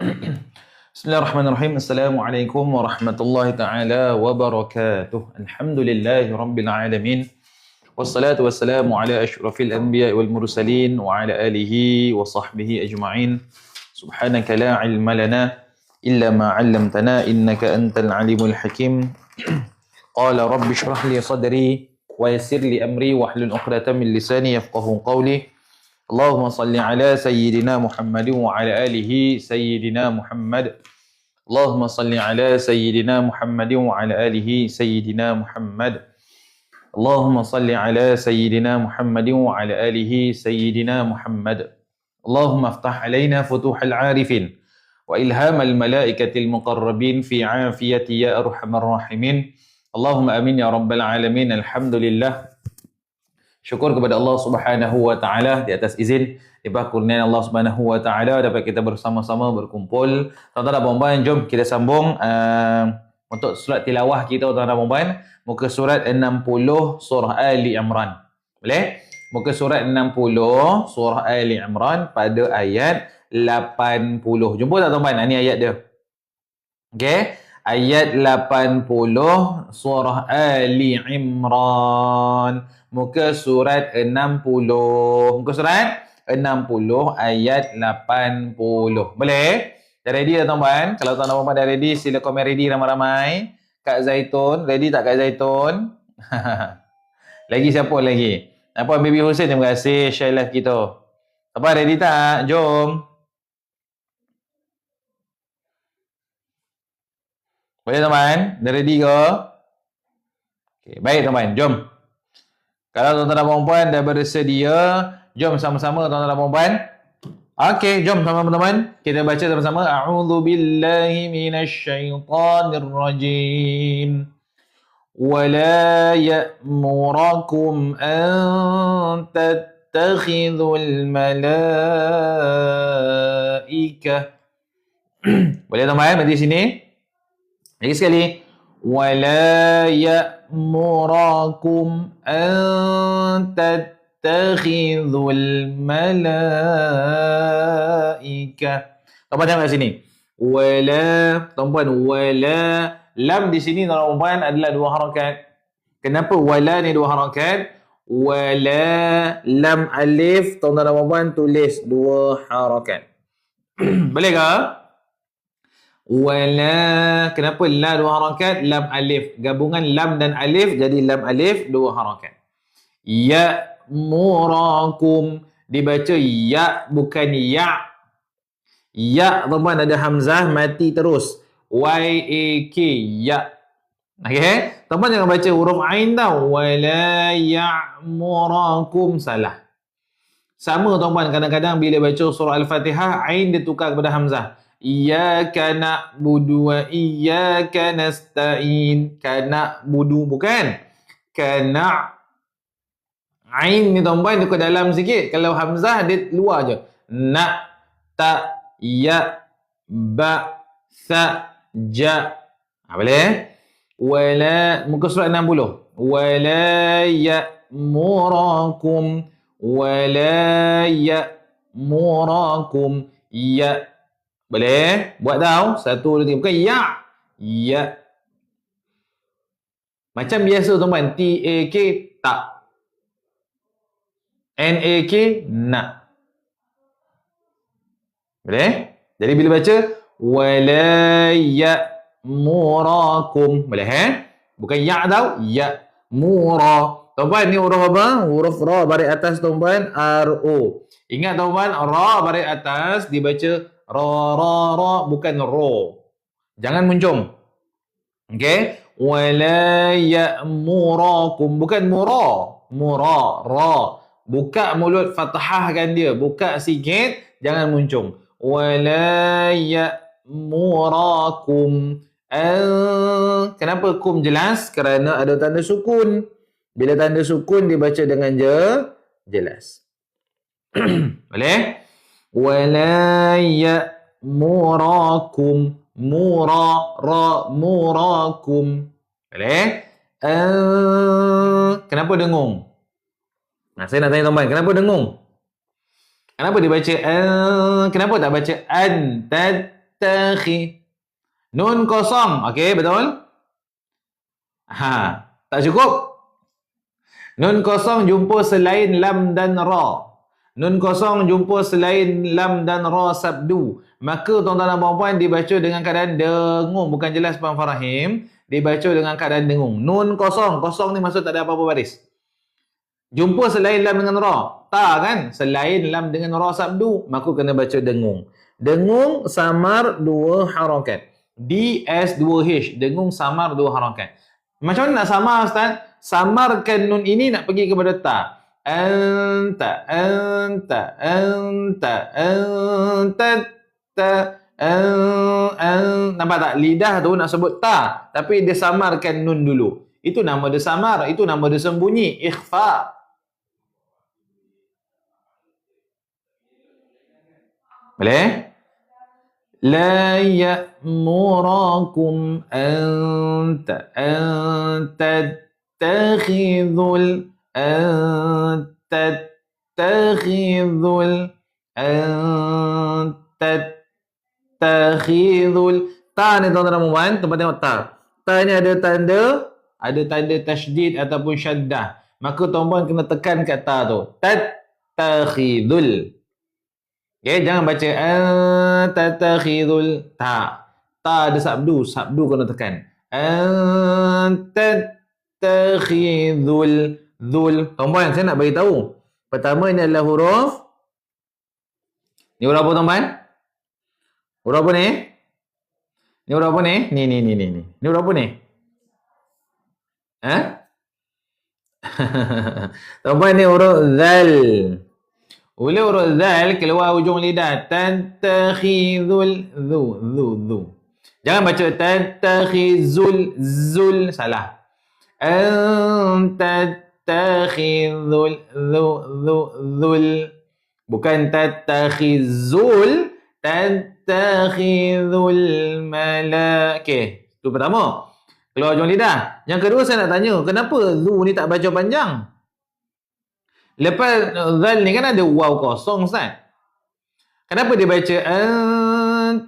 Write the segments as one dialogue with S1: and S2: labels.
S1: Bismillahirrahmanirrahim. Assalamualaikum warahmatullahi taala wabarakatuh. Alhamdulillahi rabbil alamin. Wassalatu wassalamu ala asyrafil anbiya'i wal mursalin wa ala alihi wa sahbihi ajma'in. Subhanaka la ilma lana illa ma 'allamtana innaka antal alimul hakim. Qala rabbi shrah li sadri wa yassir li amri wahlul 'uqdatam min lisani yafqahu qawli. Allahumma salli ala sayyidina Muhammadin wa ala alihi sayyidina Muhammad. Allahumma salli ala sayyidina Muhammadin wa ala alihi sayyidina Muhammad. Allahumma salli ala sayyidina Muhammadin wa ala alihi sayyidina Muhammad. Allahumma aftah alaina futuhal arifin wa ilhamal malaikatil muqarrabin fi afiyati ya arhamar rahimin. Allahumma amin ya rabbal alamin. Alhamdulillah. Syukur kepada Allah Subhanahu wa taala di atas izin limpah kurniaan Allah Subhanahu wa taala dapat kita bersama-sama berkumpul. Tuan-tuan dan puan-puan, jom kita sambung untuk surat tilawah kita, tuan-tuan dan puan-puan, muka surat 60 surah Ali Imran. Boleh? Muka surat 60 surah Ali Imran pada ayat 80. Jumpa tak tuan-tuan? Ini ayat dia. Okey? Ayat 80 surah Ali Imran. Muka surat 60. Muka surat 60 ayat 80. Boleh? Dah ready dah tuan-tuan? Kalau tuan-tuan puan dah ready, sila komen ready ramai-ramai. Kak Zaitun, ready tak Kak Zaitun? Lagi siapa lagi? Apa Baby Hussein, terima kasih share live kita. Apa ready tak? Jom. Boleh tuan-tuan? Dah ready ke? Okay, baik tuan-tuan, jom. Kalau tuan-tuan dan puan-puan dah bersedia, jom sama-sama tuan-tuan dan puan-puan. Okey, jom sama-sama teman. Kita baca sama-sama. A'udzu billahi minasyaitonir rajim. Wala ya'murakum an tattakhidhul malaikah. Boleh tuan-tuan berhenti sini? Lagi sekali. ولا يأمركم أن تتخذوا الملائكة. Tuan-tuan tengok kat sini. Wala, tuan-tuan, wala. Lam di sini tuan-tuan adalah dua harakat. Kenapa wala ni dua harakat? Wala, lam alif, tuan-tuan dan puan-puan tulis dua harakat. Boleh ke? Wala, kenapa la dua harakat? Lam alif, gabungan lam dan alif jadi lam alif dua harakat. Ya'murakum, dibaca ya bukan ya. Ya teman ada hamzah mati terus. Y-A-K, ya. Okey, teman jangan baca huruf ain tau. Wala ya'murakum, salah. Sama tuan-tuan, kadang-kadang bila baca surah Al-Fatihah ain dia tukar kepada hamzah. Iyyaka na'budu wa iyyaka nasta'in. Kana budu bukan. Kana ain ni tuan-tuan dia ke dalam sikit. Kalau hamzah dia luar je. Na, ta, ya, ba, sa, ja. Boleh? Wala, muka surat 60. Wala ya'murakum. Wala ya'murakum. Ya. Boleh? Buat tau. 1, 2, 3. Bukan ya. Ya. Macam biasa tuan-tuan. T-A-K, tak. N-A-K, nak. Boleh? Jadi bila baca, wala ya'murakum. Boleh? Bukan ya tau. Ya. Mura. Tuan-tuan, ni huruf apa? Huruf ra baris atas tuan-tuan. R-O. Ingat tuan-tuan, ra baris atas dibaca ra, bukan ro. Jangan muncung. Okey? Wala ya'murakum, bukan mura. Mura, ra. Buka mulut, fathahkan dia. Buka sikit, jangan muncung. Wala ya'murakum. Kenapa kum jelas? Kerana ada tanda sukun. Bila tanda sukun dibaca dengan jelas. Boleh? Wala ya'murakum. Murakum. Boleh? Kenapa dengung? Nah, saya nak tanya tuan-tuan, kenapa dengung? Kenapa dia baca kenapa tak baca Tattakhi. Nun kosong. Okey, betul? Tak cukup. Nun kosong jumpa selain lam dan ra. Nun kosong jumpa selain lam dan ra sabdu. Maka tuan-tuan dan puan-puan dibaca dengan keadaan dengung. Bukan jelas Puan Farahim. Dibaca dengan keadaan dengung. Nun kosong. Kosong ni maksud tak ada apa-apa baris. Jumpa selain lam dengan ra. Ta kan? Selain lam dengan ra sabdu. Maka kena baca dengung. Dengung samar dua harakat. DS2H. Dengung samar dua harakat. Macam mana nak samar Ustaz? Samarkan nun ini nak pergi kepada ta. Anta, anta, anta, anta, ta, nampak tak? Lidah tu nak sebut ta, tapi dia samarkan nun dulu. Itu nama dia samar, itu nama dia sembunyi, ikhfa. Boleh? La ya'murakum an tattakhidhul ta ni tuan-tuan dan puan, tempat tengok ta. Ta ni ada tanda tasydid ataupun syaddah. Maka tuan-puan kena tekan kat ta tu. Tattakhidhul. Okay, jangan baca tattakhidhul ta. Ta ada sabdu kena tekan. Tattakhidhul dhul. Tuan-puan, saya nak bagi tahu. Pertama ini adalah huruf. Ni huruf apa tuan-puan? Huruf apa ni? Ni huruf apa ni? Ni. Ni huruf apa ni? Tuan-puan, ni huruf zal. Bila huruf zal keluar ujung lidah, tattakhidhul dhu. Jangan baca tattakhizul zul, salah. Tattakhidhul dhul. Bukan tattakhizul, tattakhidhul malak. Okey, itu pertama. Keluar ujung lidah. Yang kedua saya nak tanya, kenapa dhu ni tak baca panjang? Lepas zal ni kan ada waw kosong Ustaz. Kenapa dia baca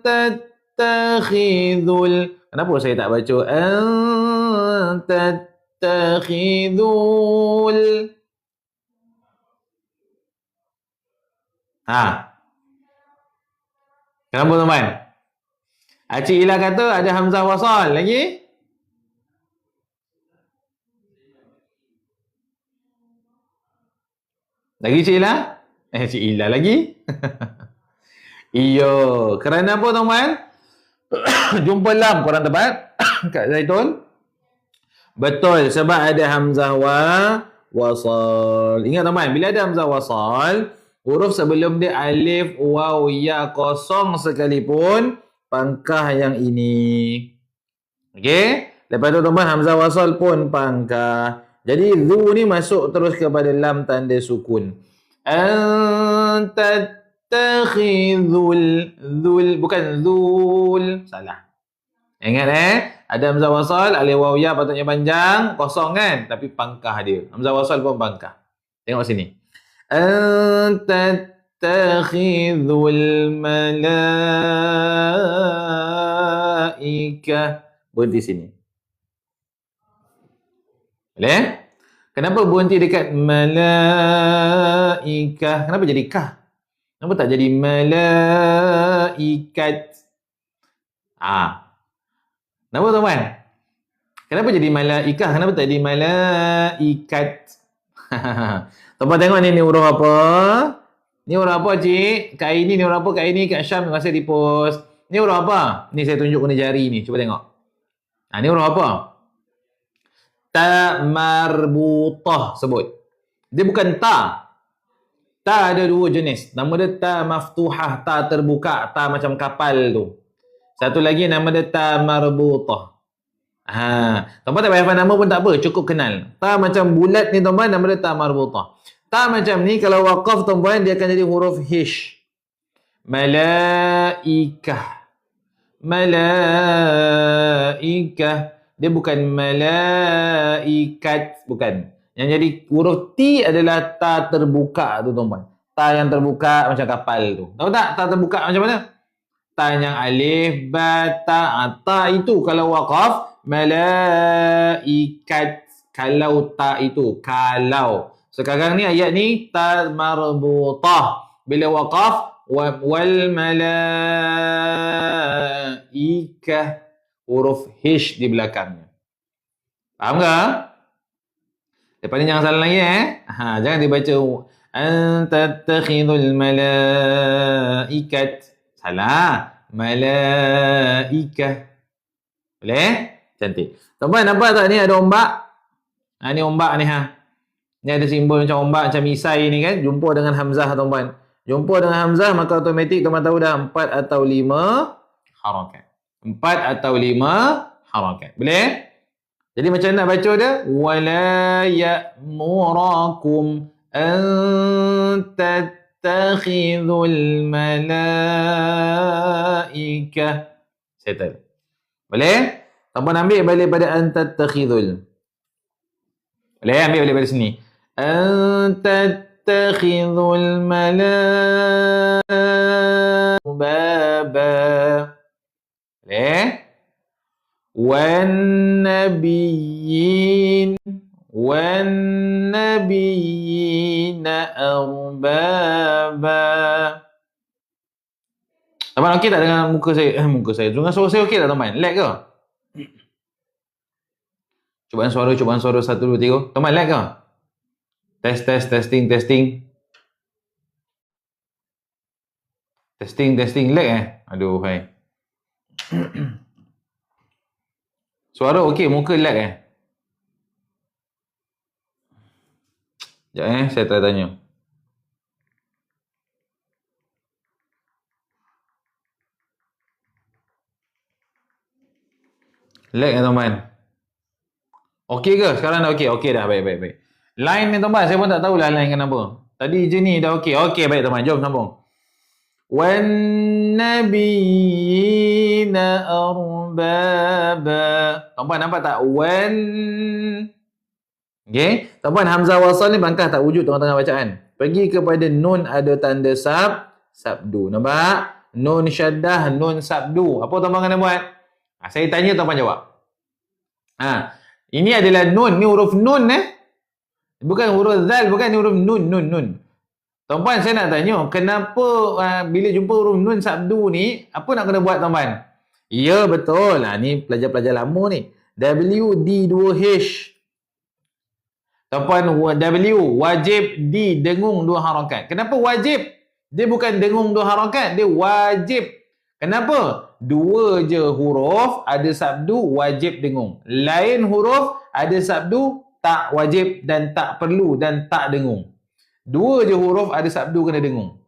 S1: tattakhidhul? Kenapa saya tak baca tattakhidhul? Kenapa teman? Cik Ila kata ada hamzah wasal lagi. Lagi Cik Ila? Cik Ila lagi? Iyo, kerana apa tuan-tuan? Jumpa lam korang tepat kat Zaitun? Betul, sebab ada hamzah wasal. Ingat tuan-tuan, bila ada hamzah wasal, huruf sebelum dia alif, waw, ya, kosong sekalipun, pangkah yang ini. Okey? Lepas tu tuan-tuan, hamzah wasal pun pangkah. Jadi dhu ni masuk terus kepada lam tanda sukun. Tattakhidhul dhul, bukan dhul. Salah. Ingat ada hamzah wasal, alif waw ya patutnya panjang, kosong kan? Tapi pangkah dia. Hamzah wasal pun pangkah. Tengok sini. Tattakhidhul malaikah. Berhenti sini. Boleh? Kenapa berhenti dekat malaikah? Kenapa jadi kah? Kenapa tak jadi malaikat? Kenapa tuan-tuan? Kenapa jadi malaikah? Kenapa tak jadi malaikat? Tuan-tuan tengok ni huruf apa? Ni huruf apa cik? Kak Aini ni huruf apa? Kak Aini, Kak Syam terima kasih di post. Ni huruf apa? Ni saya tunjuk guna jari ni. Cuba tengok. Ni huruf apa? Ta marbutah sebut. Dia bukan ta. Ta ada dua jenis. Nama dia ta maftuhah, ta terbuka, ta macam kapal tu. Satu lagi nama dia ta marbutah. Tuan-tuan tak payah hafal nama pun tak apa, cukup kenal. Ta macam bulat ni tuan-tuan, nama dia ta marbutah. Ta macam ni kalau waqaf tuan-tuan dia akan jadi huruf hish. Malaikah. Malaikah. Dia bukan malaikat, bukan. Yang jadi huruf T adalah ta terbuka tu tuan-tuan. Ta yang terbuka macam kapal tu. Tahu tak ta terbuka macam mana? ta yang alif, ba, ta. Ta itu kalau waqaf, malaikat. Kalau ta itu, kalau. Sekarang ni ayat ni, ta marbutah. Bila waqaf, wal malaikah. Huruf H di belakangnya. Faham tak? Lepas ni jangan salah lagi jangan dibaca antattakhidul malaikat. Salah. Malaikah. Boleh? Cantik. Tuan-tuan nampak tak ni ada ombak? Ni ombak ni Ni ada simbol macam ombak, macam misai ni kan. Jumpa dengan hamzah tuan-tuan. Jumpa dengan hamzah maka automatik tuan-tuan tahu dah 4 atau 5 harakat. 4 atau 5 harakat. Boleh? Jadi macam nak baca dia? Wala ya'murakum an tattakhidhul malaikah. Settle. Boleh? Tuan-tuan ambil balik pada an tattakhidhul. Boleh ambil balik pada sini. An tattakhidhul malaikah baba. Boleh? والنبيين أربابا. Teman okey tak dengan muka saya? Dengan suara saya okey tak teman? Lag ke? Cubaan suara 1, 2, 3. Teman lag ke? Testing. Testing lag Aduh hai. Suara okey, muka lag Sekejap saya try tanya. Lag teman? Okey ke? Sekarang dah okey? Okey dah, baik. Line ni teman, saya pun tak tahulah line kenapa. Tadi je ni dah okey. Okey, baik teman, jom sambung. Wan nabiyina arbaba. Tuan-puan nampak tak? Wan. Okey. Tuan-puan hamzah wasal ni bangkah tak wujud tengah-tengah bacaan. Pergi kepada nun ada tanda sabdu. Nampak? Nun syaddah, nun sabdu. Apa tuan-puan kena buat? Saya tanya tuan-puan jawab. Ini adalah nun. Ni huruf nun Bukan huruf zal, bukan ni huruf nun. Tuan-puan saya nak tanya, kenapa bila jumpa huruf nun sabdu ni, apa nak kena buat tuan-puan? Ya betul. Ni pelajar-pelajar lama ni. W, D, 2H. Tuan-puan, W wajib D dengung 2 harakat. Kenapa wajib? Dia bukan dengung 2 harakat, dia wajib. Kenapa? 2 je huruf ada sabdu wajib dengung. Lain huruf ada sabdu tak wajib dan tak perlu dan tak dengung. 2 je huruf ada sabdu kena dengung.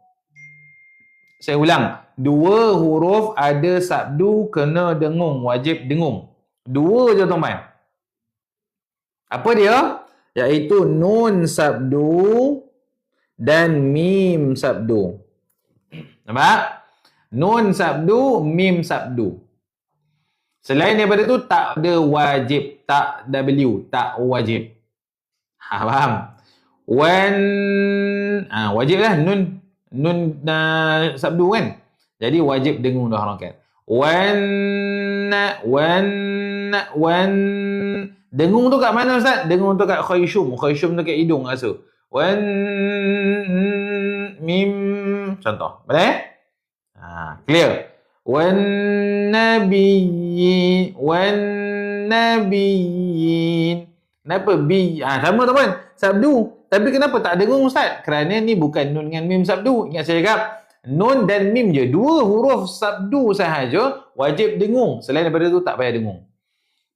S1: Saya ulang. 2 huruf ada sabdu kena dengung. Wajib dengung. 2 je tuan-tuan. Apa dia? Iaitu nun sabdu dan mim sabdu. Nampak? Nun sabdu, mim sabdu. Selain daripada tu tak ada wajib. Tak W. Tak wajib. Faham? Wajib lah nun sabdu kan. Jadi wajib dengung 2 harakat. Dengung tu kat mana Ustaz? Dengung tu kat khayshum. Khayshum tu kat hidung rasa. Mim. Contoh. Boleh? Clear? Nabiyyin. Kenapa bi? Sama teman. Sabdu. Tapi kenapa tak dengung Ustaz? Kerana ni bukan nun dengan mim sabdu. Ingat saya cakap, nun dan mim je. 2 huruf sabdu sahaja wajib dengung. Selain daripada tu tak payah dengung.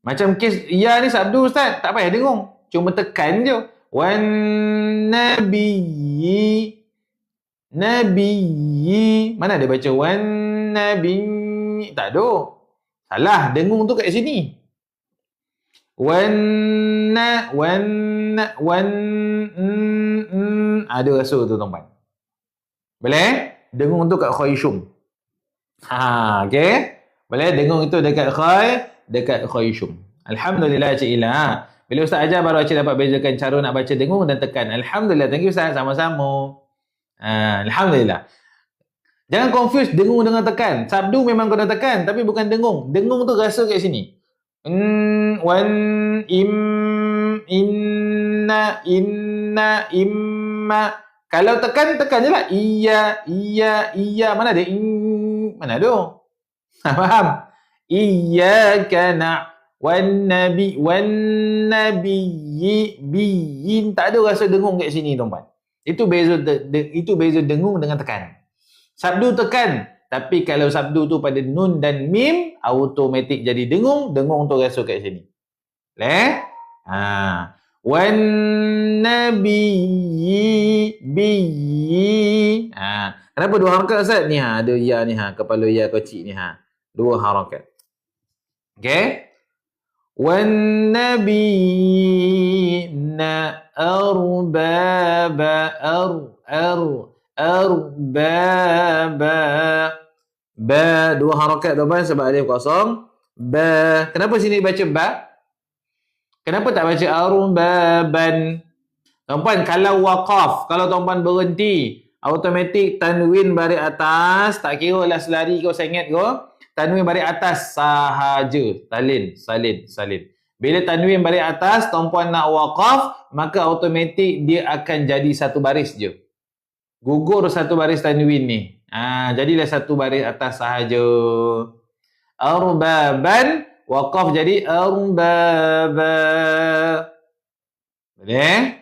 S1: Macam kes ya ni sabdu Ustaz, tak payah dengung. Cuma tekan je. Wan nabiyyi. Mana dia baca wan nabiyyi? Tak ada. Salah, dengung tu kat sini. Ada rasa tu tuan-tuan. Boleh? Dengung tu kat khayshum. Okey. Boleh dengung itu dekat khayshum. Alhamdulillah Cik Ila. Bila Ustaz ajar baru Cik dapat bezakan cara nak baca dengung dan tekan. Alhamdulillah. Thank you Ustaz. Sama-sama. Alhamdulillah. Jangan confuse dengung dengan tekan. Sabdu memang kena tekan, tapi bukan dengung. Dengung tu rasa kat sini. Wan, im, inna, imma. Kalau tekan je lah. Iya. Mana ada? Mana ada? Faham? Iyyaka wan nabiyyi, biyin. Tak ada rasa dengung kat sini, tuan-tuan. Itu beza dengung dengan tekan. Sabdu tekan, tapi kalau sabdu tu pada nun dan mim, automatik jadi dengung tu rasa kat sini. Wan nabiyyi, biyyi. Kenapa dua harakat, Ustaz? Ni ada ya ni, kepala ya kecil ni, dua harakat. Okey? Wan nabiyina arbaba, arbaba. Ba, dua harakat, tuan-tuan, sebab alif kosong. Ba. Kenapa sini baca ba? Kenapa tak baca arbaban? Tuan-tuan, kalau waqaf, kalau tuan-tuan berhenti, automatik tanwin baris atas, tak kira lah selari kau sangat kau, tanwin baris atas sahaja. Salin. Bila tanwin baris atas, tuan-puan nak waqaf, maka automatik dia akan jadi satu baris je. Gugur satu baris tanwin ni. Jadilah satu baris atas sahaja. Arbaban, waqaf jadi arbaba. Boleh?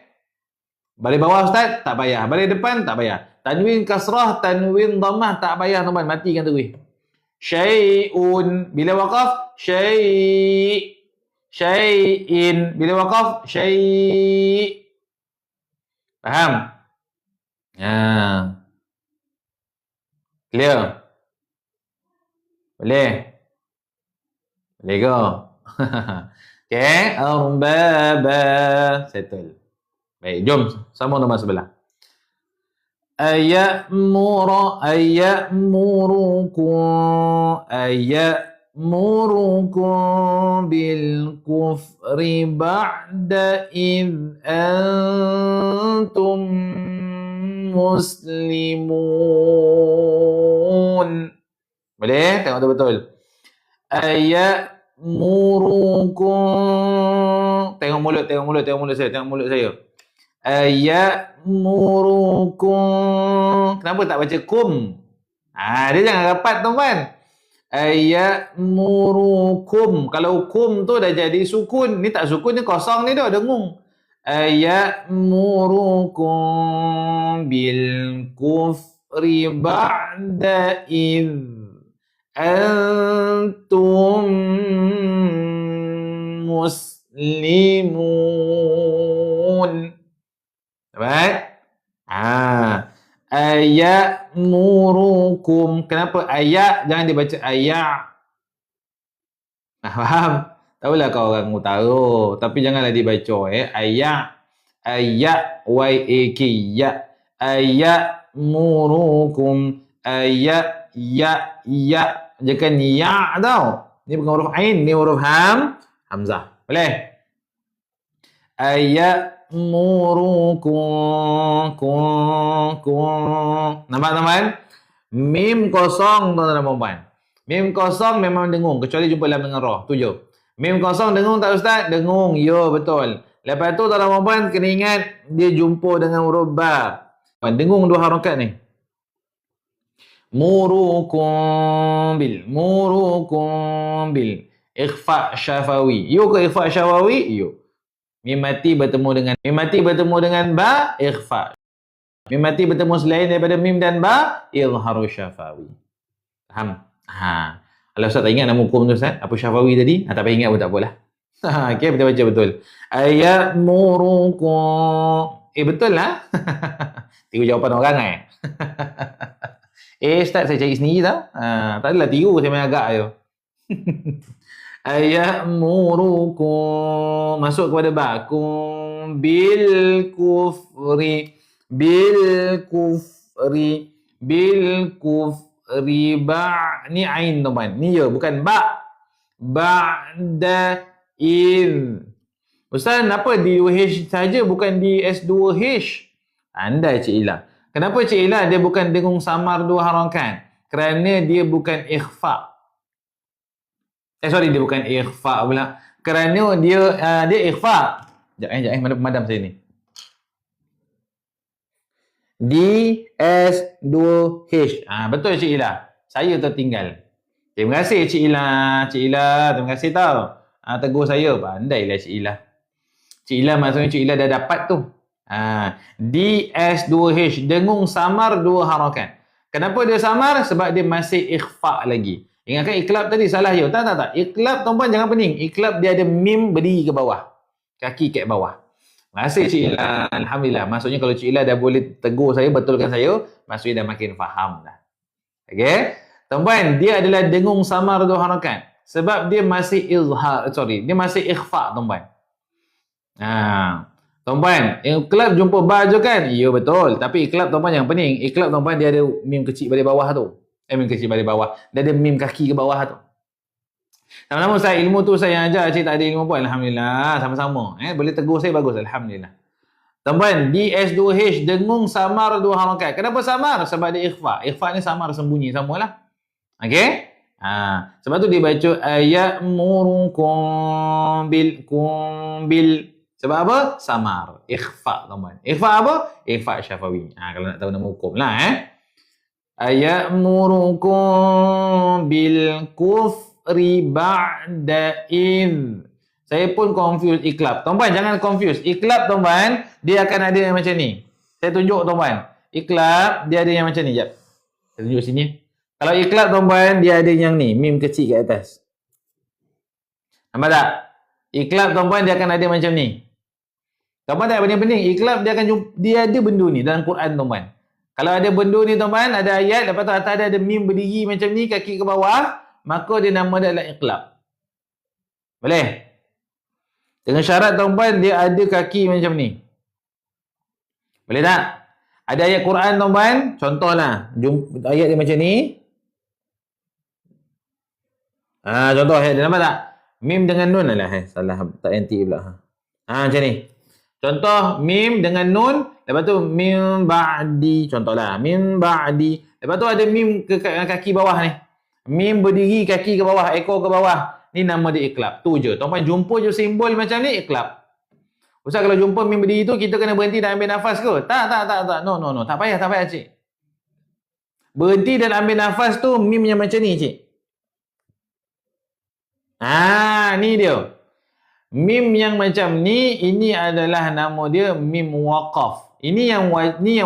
S1: Balik bawah, Ustaz? Tak payah. Balik depan? Tak payah. Tanwin kasrah, tanwin dhammah, tak payah, tuan-tuan. Matikan tanwin. Syai'un. Bila waqaf? Syai'in. Bila waqaf? Syai'. Faham? Clear? Boleh? Boleh ke? Okay. Arbaba. Settle. Baik, jom sama nama sebelah. Aya'murukum bil kufri ba'da idh antum muslimun. Boleh? Tengok betul-betul. Aya'murukum. Tengok mulut saya. Aya'murukum. Kenapa tak baca kum? Dia jangan rapat, tuan-tuan. Aya'murukum. Kalau kum tu dah jadi sukun. Ni tak sukun, ni kosong ni dah, dengung. Aya'murukum bil kufri ba'da idh antum muslimun. Baik? Aya'murukum. Kenapa ayat jangan dibaca ayak? Faham? Tahulah kau orang utara, tapi janganlah dibaca ayak. Ayak, y-a-k, ya. Aya'murukum. Ayak, ya. Jangan ya tau. Ni bukan huruf ain, ni huruf hamzah. Boleh? Aya'murukum. Nampak, teman? Mim kosong, tuan-tuan. Mim kosong memang dengung, kecuali jumpa lam dengan roh. Tu je. Mim kosong dengung tak, Ustaz? Dengung. Ya, betul. Lepas tu, tuan-tuan kena ingat, dia jumpa dengan huruf ba. Dengung dua harakat ni. Murukum bil. Ikhfa syafawi. Yo ke ikhfa syafawi? Yo. Mim mati bertemu dengan ba, ikhfa. Mim mati bertemu selain daripada mim dan ba, izharu syafawi. Faham? Kalau Ustaz tak ingat nama hukum tu, Ustaz, apa syafawi tadi? Tak payah ingat pun tak apalah. Okay, kita baca betul. Aya'murukum. Betul lah. Tiru jawapan orang Ustaz, saya cari sendiri tau. Tak adalah tiru, saya main agak je. Aya'murukum. Masuk kepada bakum. Bil kufri. Ba. Ni ain, teman. Ni je, bukan ba. Ba'da in. Ustaz, kenapa di 2H saja bukan di S2H? Anda Cik Ila. Kenapa Cik Ila dia bukan dengung samar dua harakat? Kerana dia bukan ikhfa. Sorry, dia bukan ikhfa pula. Kerana dia ikhfa. Sekejap mana pemadam saya ni. DS2H. Betul Cik Ila. Saya tertinggal. Terima kasih Cik Ila. Cik Ila, terima kasih tau. Tegur saya. Pandailah Cik Ila. Cik Ila maksudnya Cik Ila dah dapat tu. DS2H. Dengung samar dua harakat. Kenapa dia samar? Sebab dia masih ikhfa lagi. Ingatkan iklab tadi salah ya? Tak. Iklab tuan-puan jangan pening. Iklab dia ada mim berdiri ke bawah. Kaki kat bawah. Terima kasih Cik Ila. Alhamdulillah. Maksudnya kalau Cik Ila dah boleh tegur saya, betulkan saya, maksudnya dah makin faham dah. Okey? Tuan-puan, dia adalah dengung samar dua harakat. Sebab dia masih dia masih ikhfa tuan-puan. Tuan-puan, iklab jumpa ba je kan? Ya betul. Tapi iklab tuan-puan yang pening. Iklab tuan-puan dia ada mim kecil balik bawah tu. Mim kecil balik bawah. Dia ada mim kaki ke bawah tu. Sama-sama saya ilmu tu saya ajar. Cik tak ada ilmu pun. Alhamdulillah. Sama-sama. Boleh tegur saya bagus. Alhamdulillah. Tuan-puan, DS2H dengung samar dua harakat. Kenapa samar? Sebab dia ikhfa. Ikhfa ni samar sembunyi. Samalah. Okey? Sebab tu dia baca aya'murukum bil. Sebab apa? Samar. Ikhfa, tuan-puan. Ikhfa apa? Ikhfa syafawi. Kalau nak tahu nama hukum lah. Aya'murukum bil kufri ba'da idh. Saya pun confuse iklab. Tuan-puan, jangan confuse. Iklab, tuan-puan, dia akan ada yang macam ni. Saya tunjuk, tuan-puan. Iklab, dia ada yang macam ni. Sekejap. Saya tunjuk sini. Kalau iklab, tuan-puan, dia ada yang ni. Mim kecil kat atas. Nampak tak? Iklab, tuan-puan, dia akan ada macam ni. Tuan-puan tak pening-pening. Iklab, dia ada benda ni dalam Quran, tuan-puan. Kalau ada benda ni, tuan-puan, ada ayat, lepas tu atas ada mim berdiri macam ni, kaki ke bawah, maka dia nama dia adalah iklab. Boleh? Dengan syarat, tuan-puan, dia ada kaki macam ni. Boleh tak? Ada ayat Quran, tuan-puan, contohlah. Ayat dia macam ni. Contoh ayat dia, nampak tak? Mim dengan nun lah. Salah, tak anti pula. Macam ni. Contoh, mim dengan nun. Lepas tu, mim ba'di. Contohlah, mim ba'di. Lepas tu ada mim ke kaki bawah ni. Mim berdiri, kaki ke bawah, ekor ke bawah. Ni nama dia iklab. Tu je. Tuan-puan jumpa je simbol macam ni, iklab. Ustaz, kalau jumpa mim berdiri tu, kita kena berhenti dan ambil nafas ke? Tak. No. Tak payah, cik. Berhenti dan ambil nafas tu, mim yang macam ni, cik. Ni dia. Mim yang macam ni, ini adalah nama dia mim waqaf. Ini yang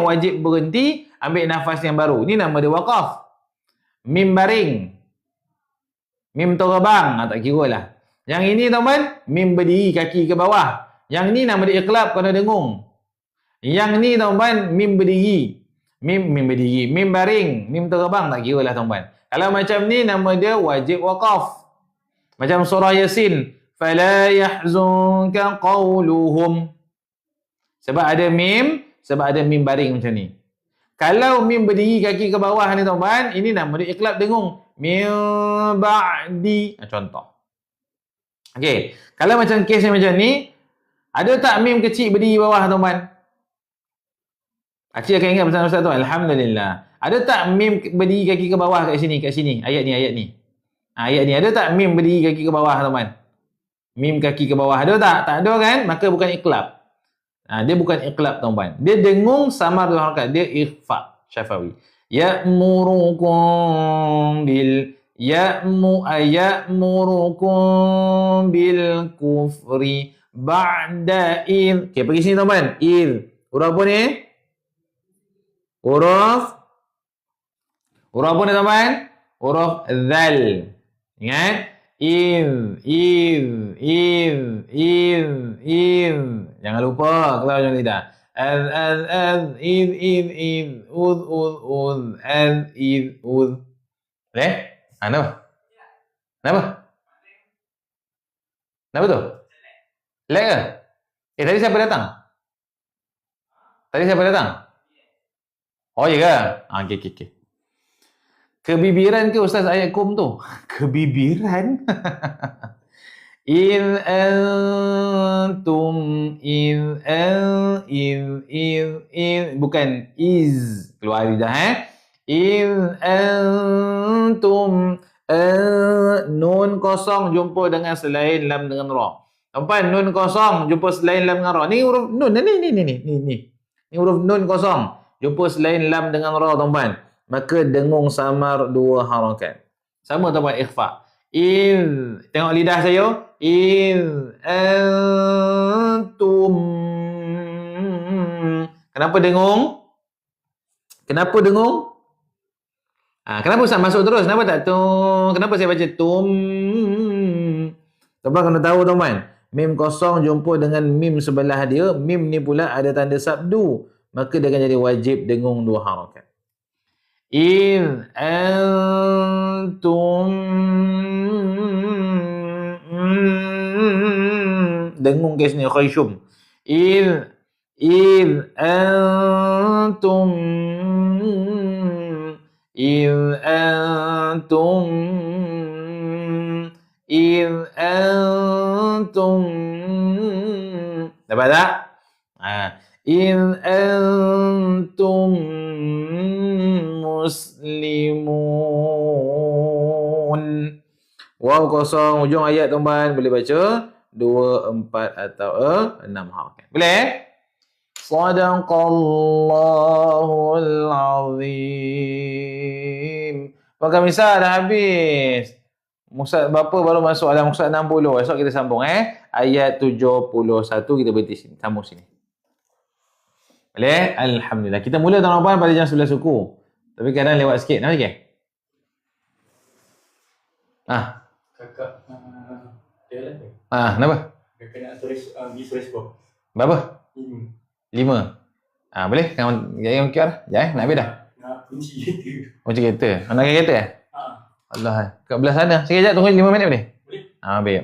S1: wajib berhenti, ambil nafas yang baru. Ini nama dia waqaf. Mim baring. Mim terbang. Tak kira lah. Yang ini, teman, mim berdiri, kaki ke bawah. Yang ni nama dia iklab, kena dengung. Yang ni, teman, mim berdiri. Mim berdiri. Mim baring. Mim terbang. Tak kira lah, teman. Kalau macam ni, nama dia wajib waqaf. Macam surah Yasin. فَلَا يَحْزُنْكَ قَوْلُهُمْ. Sebab ada mim baring macam ni. Kalau mim berdiri kaki ke bawah ni, tuan-tuan, ini nama dia iklab dengung. Min ba'di. Contoh. Okey. Kalau macam kes macam ni, ada tak mim kecil berdiri bawah, tuan-tuan? Cik akan ingat pesan Ustaz tu. Alhamdulillah. Ada tak mim berdiri kaki ke bawah kat sini? Ayat ni. Ayat ni. Ada tak mim berdiri kaki ke bawah, tuan-tuan? Mim kaki ke bawah ada tak? Tak ada kan? Maka bukan iklab. Dia bukan iklab, tuan-puan. Dia dengung samar dua harakat. Dia ikhfa syafawi. Ya'murukum bil kufri ba'da id. Okey, pergi sini, tuan-puan. Id. Huruf apa ni? Huruf apa ni, tuan-puan? Huruf zal. Ingat? Iz. Jangan lupa keluar dalam lidah. Az. Iz. Uz. Az. Iz. Uz. Boleh? Kenapa? Kenapa tu? Lag ke? Tadi siapa datang? Oh, ya ke? Okey. Kebibiran ke Ustaz ayat kum tu? Kebibiran? إذ أنتم bukan is keluar lidah إذ أنتم nun kosong jumpa dengan selain lam dengan ra. Tuan nun kosong jumpa selain lam dengan ra. Ni huruf nun ni huruf nun kosong jumpa selain lam dengan ra tuan. Maka dengung samar dua harakat. Sama tuan ikhfa. Tengok lidah saya. Antum. Kenapa dengung? Kenapa dengung? Kenapa Ustaz masuk terus? Kenapa tak tum? Kenapa saya baca tum? Tuan kena tahu tuan. Mim kosong jumpa dengan mim sebelah dia. Mim ni pula ada tanda sabdu. Maka dia akan jadi wajib dengung dua harakat. Antum. Dengung ke sini khayshum. Antum. Antum. Dapat tak? Antum muslimun. Waw kosong ujung ayat tuan boleh baca 2, 4 atau 6 harakat. Boleh? Sadaqallahul azim. Pakai misal dah habis. Musad berapa baru masuk dalam Musad 60. Esok kita sambung ayat 71 kita berhenti sini. Sambung sini. Boleh? Alhamdulillah. Kita mula tuan-tuan pada jam 11 suku. Tapi kadang lewat sikit. Nak lagi?
S2: Kakak dia lah.
S1: Kenapa?
S2: Kakak nak tulis bawah.
S1: Berapa? 5. Boleh? Yang QR? Sekejap nak habis dah?
S2: Nak kunci kereta.
S1: Kunci kereta? Nak kereta Allah. Kat belah sana. Sekejap tunggu 5 minit boleh?
S2: Boleh.
S1: Habis.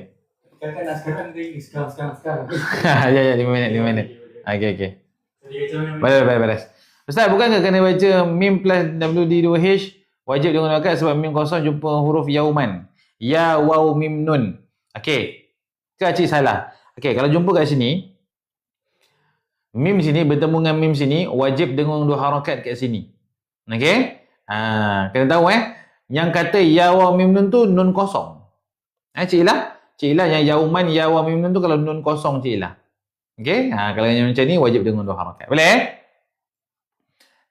S2: Kakak nak sekarang ke sekarang?
S1: Ya, 5 minit. Okey. Beres. Ustaz, bukankah kena baca mim plus WD2H wajib dengan akad sebab mim kosong jumpa huruf yauman. Ya, waw, mim, nun. Okey. Ke cik salah? Okey, kalau jumpa kat sini, mim sini bertemu dengan mim sini, wajib dengung dua harakat kat sini. Okey? Kena tahu yang kata ya, waw, mim, nun tu nun kosong. Cik Ilah yang yauman, ya, waw, mim, nun tu kalau nun kosong Cik Ilah. Okey? Kalau yang macam ni wajib dengung dua harakat. Boleh?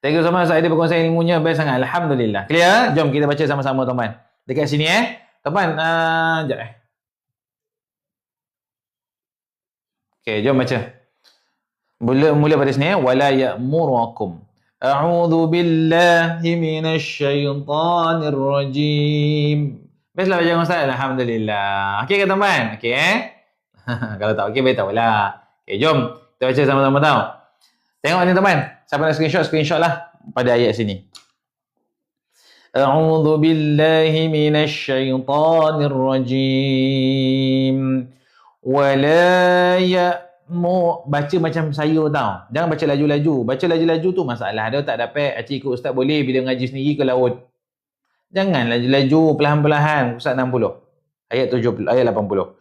S1: Thank you so much. Saya berkongsi ilmunya best sangat. Alhamdulillah. Clear? Jom kita baca sama-sama tuan-tuan. Dekat sini tuan-tuan, sekejap Okey, jom baca. Mula pada sini wala ya'murukum. A'udzu billahi minasyaitonir rajim. Bestlah baca Ustaz. Alhamdulillah. Okey ke tuan-tuan? Okey Kalau tak okey beritahulah. Okey, jom kita baca sama-sama tau. Tengok ni teman. Siapa nak screenshot lah pada ayat sini. A'udzu billahi minasyaitonir rajim. Wala ya'mu. Baca macam saya tau. Jangan baca laju-laju. Baca laju-laju tu masalah. Dia tak dapat. Acik ikut Ustaz boleh bila ngaji sendiri ke laut. Jangan laju-laju, perlahan-perlahan. Ustaz 60. Ayat 70, ayat 80.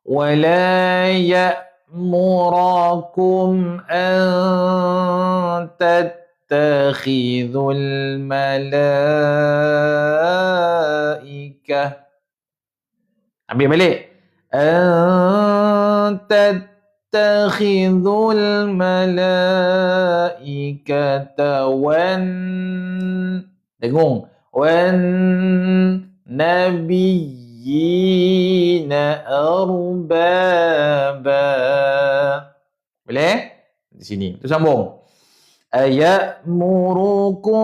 S1: Wala ya'murakum an tattakhidhul malaikah. Ambil balik. An tattakhidhul malaikata dengung. Wan nabiyyina arbaba. Boleh? Di sini. Tu sambung. Aya'murukum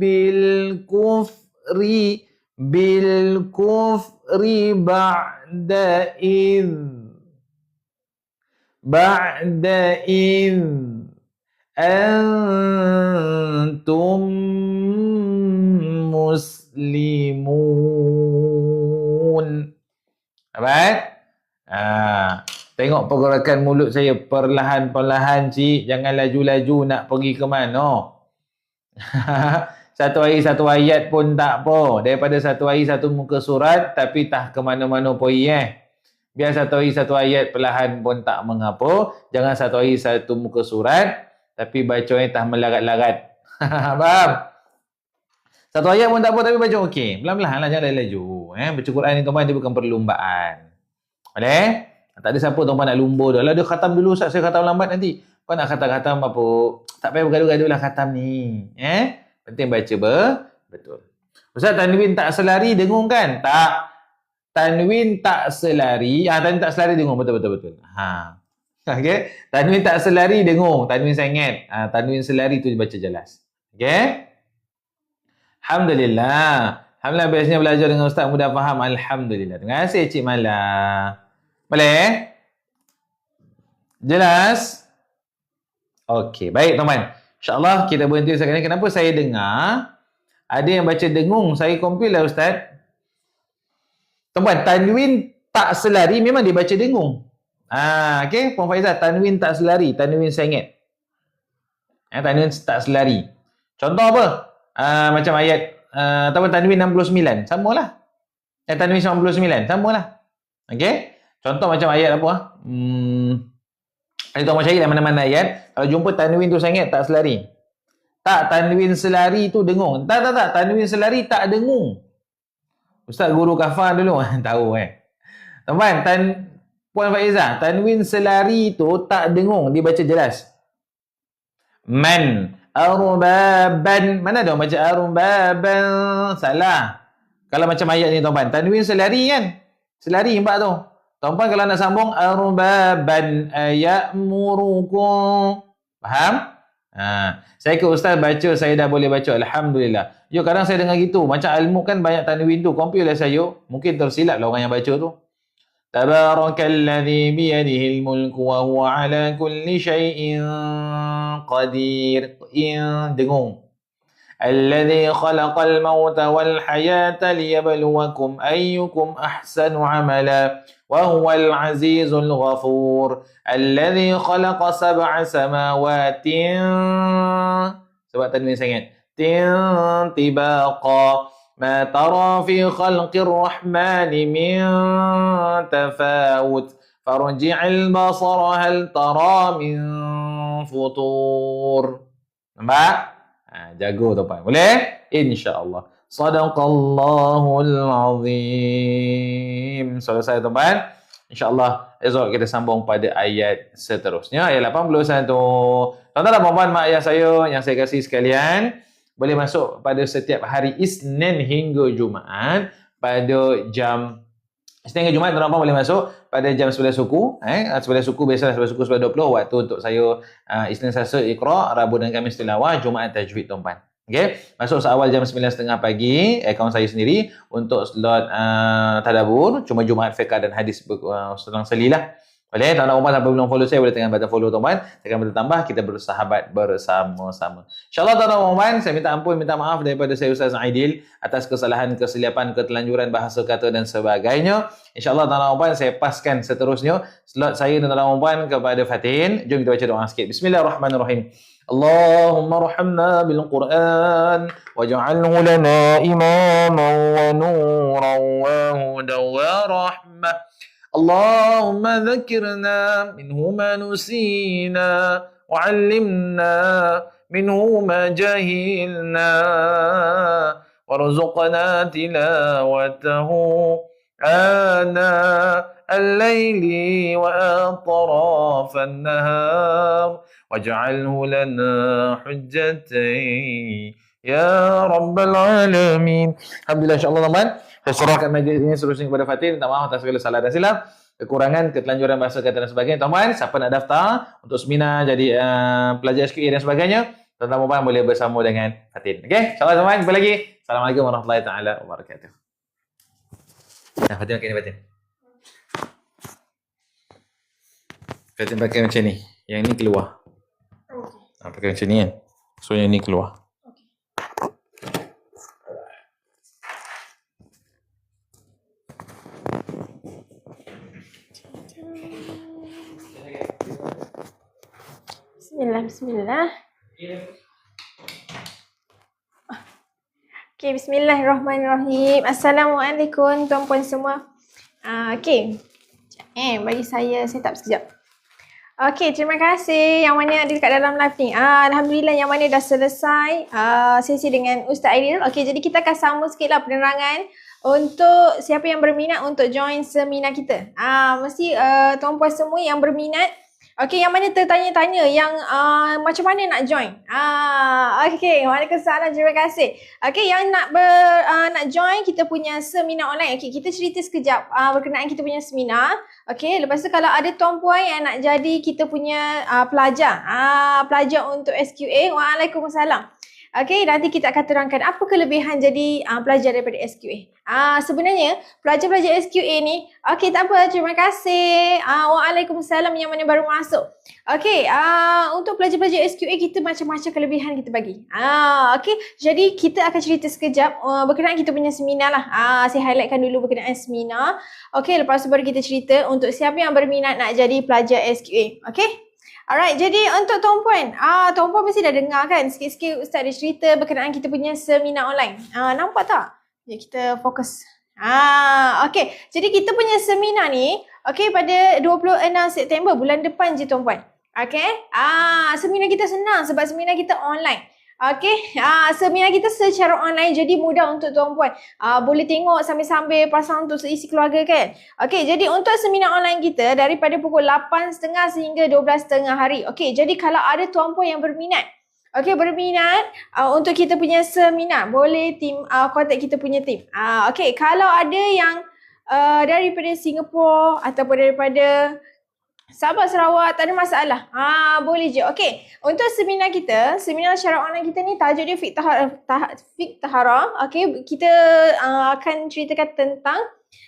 S1: bil kufri ba'da id antum muslimun. Dapat? Tengok pergerakan mulut saya perlahan-perlahan cik. Jangan laju-laju nak pergi ke mana. satu hari satu ayat pun tak apa. Daripada satu hari satu muka surat tapi tak ke mana-mana poi Biar satu hari satu ayat perlahan pun tak mengapa. Jangan satu hari satu muka surat tapi bacanya tak melarat-larat. Faham? Satu ayat pun tak apa tapi baca okey. Pelan-pelan lah, jangan laju. Baca Quran ni tuan-tuan dia bukan perlumbaan. Boleh? Tak ada siapa tuan-tuan nak lumba dah. Lah dia khatam dulu Ustaz, saya khatam lambat nanti. Kau nak khatam-khatam apa? Tak payah bergaduh-gaduh lah khatam ni. Penting baca betul. Ustaz, tanwin tak selari dengung kan? Tak. Tanwin tak selari. Tanwin tak selari dengung. Betul. Okay. Tanwin tak selari dengung. Tanwin sengit. Tanwin selari tu baca jelas. Okay. Alhamdulillah. Alhamdulillah biasanya belajar dengan Ustaz mudah faham. Alhamdulillah. Terima kasih Cik Mala. Boleh? Jelas? Okey, baik teman-teman. InsyaAllah kita berhenti sekarang ni. Kenapa saya dengar ada yang baca dengung? Saya compile lah Ustaz. Teman-teman, tanwin tak selari memang dia baca dengung. Okey, Puan Faizah, tanwin tak selari, tanwin sengit. Tanwin tak selari. Contoh apa? Macam ayat tanwin 69, samalah. Tanwin 99, samalah. Okey? Contoh macam ayat apa? Ada tuan cari mana-mana ayat. Kalau jumpa tanwin tu sangat tak selari. Tak, tanwin selari tu dengung. Tak. Tanwin selari tak dengung. Ustaz guru kafar dulu. Tahu Teman, Puan Faizah, tanwin selari tu tak dengung. Dia baca jelas. Man. Arbaban. Mana ada orang baca arbaban? Salah. Kalau macam ayat ni tuan-tuan. Tanwin selari kan? Selari empat tu. Tuan-tuan kalau nak sambung arbaban ayamurukum. Faham? Saya ke Ustaz baca, saya dah boleh baca. Alhamdulillah. Kadang saya dengar gitu. Macam Al-Mulk kan banyak tanwin tu. Compile lah saya. Mungkin tersilap lah orang yang baca tu. Tabarakalladzi biyadihil mulku wa huwa ala kulli syai'in qadir. Dengung. Alladzi khalaqal mauta wal hayata liyabluwakum ayyukum ahsanu amala. وهو العزيز الغفور الذي خلق سبع سماوات sebab tanwin sangat طباقا ما ترى في خلق الرحمن من تفاوت فارجع البصر هل ترى من فطور. Nampak? Jago tuan. Boleh? InsyaAllah. Sadaqallahul azim. Selesai tuan-tuan. InsyaAllah esok kita sambung pada ayat seterusnya. Ayat 81. Tuan-tuan dan puan-puan, mak ayah saya yang saya kasih sekalian, boleh masuk pada setiap hari Isnin hingga Jumaat pada jam Isnin hingga Jumaat tuan-tuan boleh masuk pada jam 11 suku. 11 suku biasalah 11 suku 11.20 waktu untuk saya Isnin Selasa Iqra, Rabu dan Khamis tilawah, Jumaat tajwid tuan-tuan. Okey, masuk seawal jam 9.30 pagi akaun saya sendiri untuk slot tadabbur, cuma Jumaat fiqh dan hadis selang selilah. Boleh, tuan-tuan rumah sampai belum follow saya boleh tekan button follow tuan-tuan, tekan button tambah, kita bersahabat bersama-sama. InsyaAllah tuan-tuan saya minta ampun, minta maaf daripada saya Ustaz Aidil atas kesalahan, kesilapan, ketelanjuran bahasa kata dan sebagainya. InsyaAllah tuan-tuan saya paskan seterusnya slot saya dan tuan-tuan kepada Fatin. Jom kita baca doa sikit. Bismillahirrahmanirrahim. اللهم ارحمنا بالقرآن واجعله لنا إماما ونورا وهدى ورحمة اللهم ذكرنا منه ما نسينا وعلمنا منه ما جهلنا وارزقنا تلاوته آناء الليل وأطراف النهار واجعله لنا حجتين يا رب العالمين. Alhamdulillah, insyaAllah teman-teman saya serahkan majlis ini seterusnya kepada Fatin. Minta maaf atas segala salah dan silap, kekurangan, ketelanjuran bahasa kata dan sebagainya. Teman-teman, siapa nak daftar untuk seminar jadi pelajar SQA dan sebagainya, teman-teman boleh bersama dengan Fatin. Okey, insyaAllah teman-teman, jumpa lagi. Assalamualaikum warahmatullahi taala wabarakatuh. Fatin pakai ni, Fatin pakai macam ni. Yang ni keluar. Pakai macam ni kan. So yang ni keluar.
S3: Bismillah. Okay, bismillahirrahmanirrahim. Assalamualaikum tuan-puan semua. Okay. Bagi saya set up sekejap. Okay, terima kasih yang mana ada dekat dalam live ni. Alhamdulillah yang mana dah selesai sesi dengan Ustaz Aidil. Okay, jadi kita akan sambung sikitlah penerangan untuk siapa yang berminat untuk join seminar kita. Mesti tuan-puan semua yang berminat. Okay, yang mana tertanya-tanya yang macam mana nak join? Okay, waalaikumsalam, terima kasih. Okay, yang nak join kita punya seminar online. Okay, kita cerita sekejap berkenaan kita punya seminar. Okay, lepas tu kalau ada tuan-puan yang nak jadi kita punya pelajar untuk SQA, waalaikumsalam. Okay, nanti kita akan terangkan apa kelebihan jadi pelajar daripada SQA. Sebenarnya pelajar-pelajar SQA ni, okay tak apa, terima kasih. Waalaikumsalam yang mana baru masuk. Okay, untuk pelajar-pelajar SQA kita macam-macam kelebihan kita bagi. Okay, jadi kita akan cerita sekejap berkenaan kita punya seminar lah. Saya highlightkan dulu berkenaan seminar. Okay, lepas tu baru kita cerita untuk siapa yang berminat nak jadi pelajar SQA. Okay. Alright, jadi untuk tuan-puan, tuan-puan mesti dah dengar kan sikit-sikit Ustaz ada cerita berkenaan kita punya seminar online. Nampak tak? Jadi kita fokus. Okay, jadi kita punya seminar ni, okay, pada 26 September bulan depan je tuan-puan. Okay, seminar kita senang sebab seminar kita online. Okay, seminar kita secara online jadi mudah untuk tuan-puan. Boleh tengok sambil-sambil pasang untuk seisi keluarga kan. Okay, jadi untuk seminar online kita daripada pukul 8.30 sehingga 12.30 hari. Okay, jadi kalau ada tuan-puan yang berminat, okay, untuk kita punya seminar, boleh kontak kita punya tim. Okay, kalau ada yang daripada Singapura ataupun daripada Sabah, Sarawak, tak ada masalah. Boleh je. Okey. Untuk seminar kita, seminar secara online kita ni tajuk dia Fiqh Taharah. Okey, kita akan ceritakan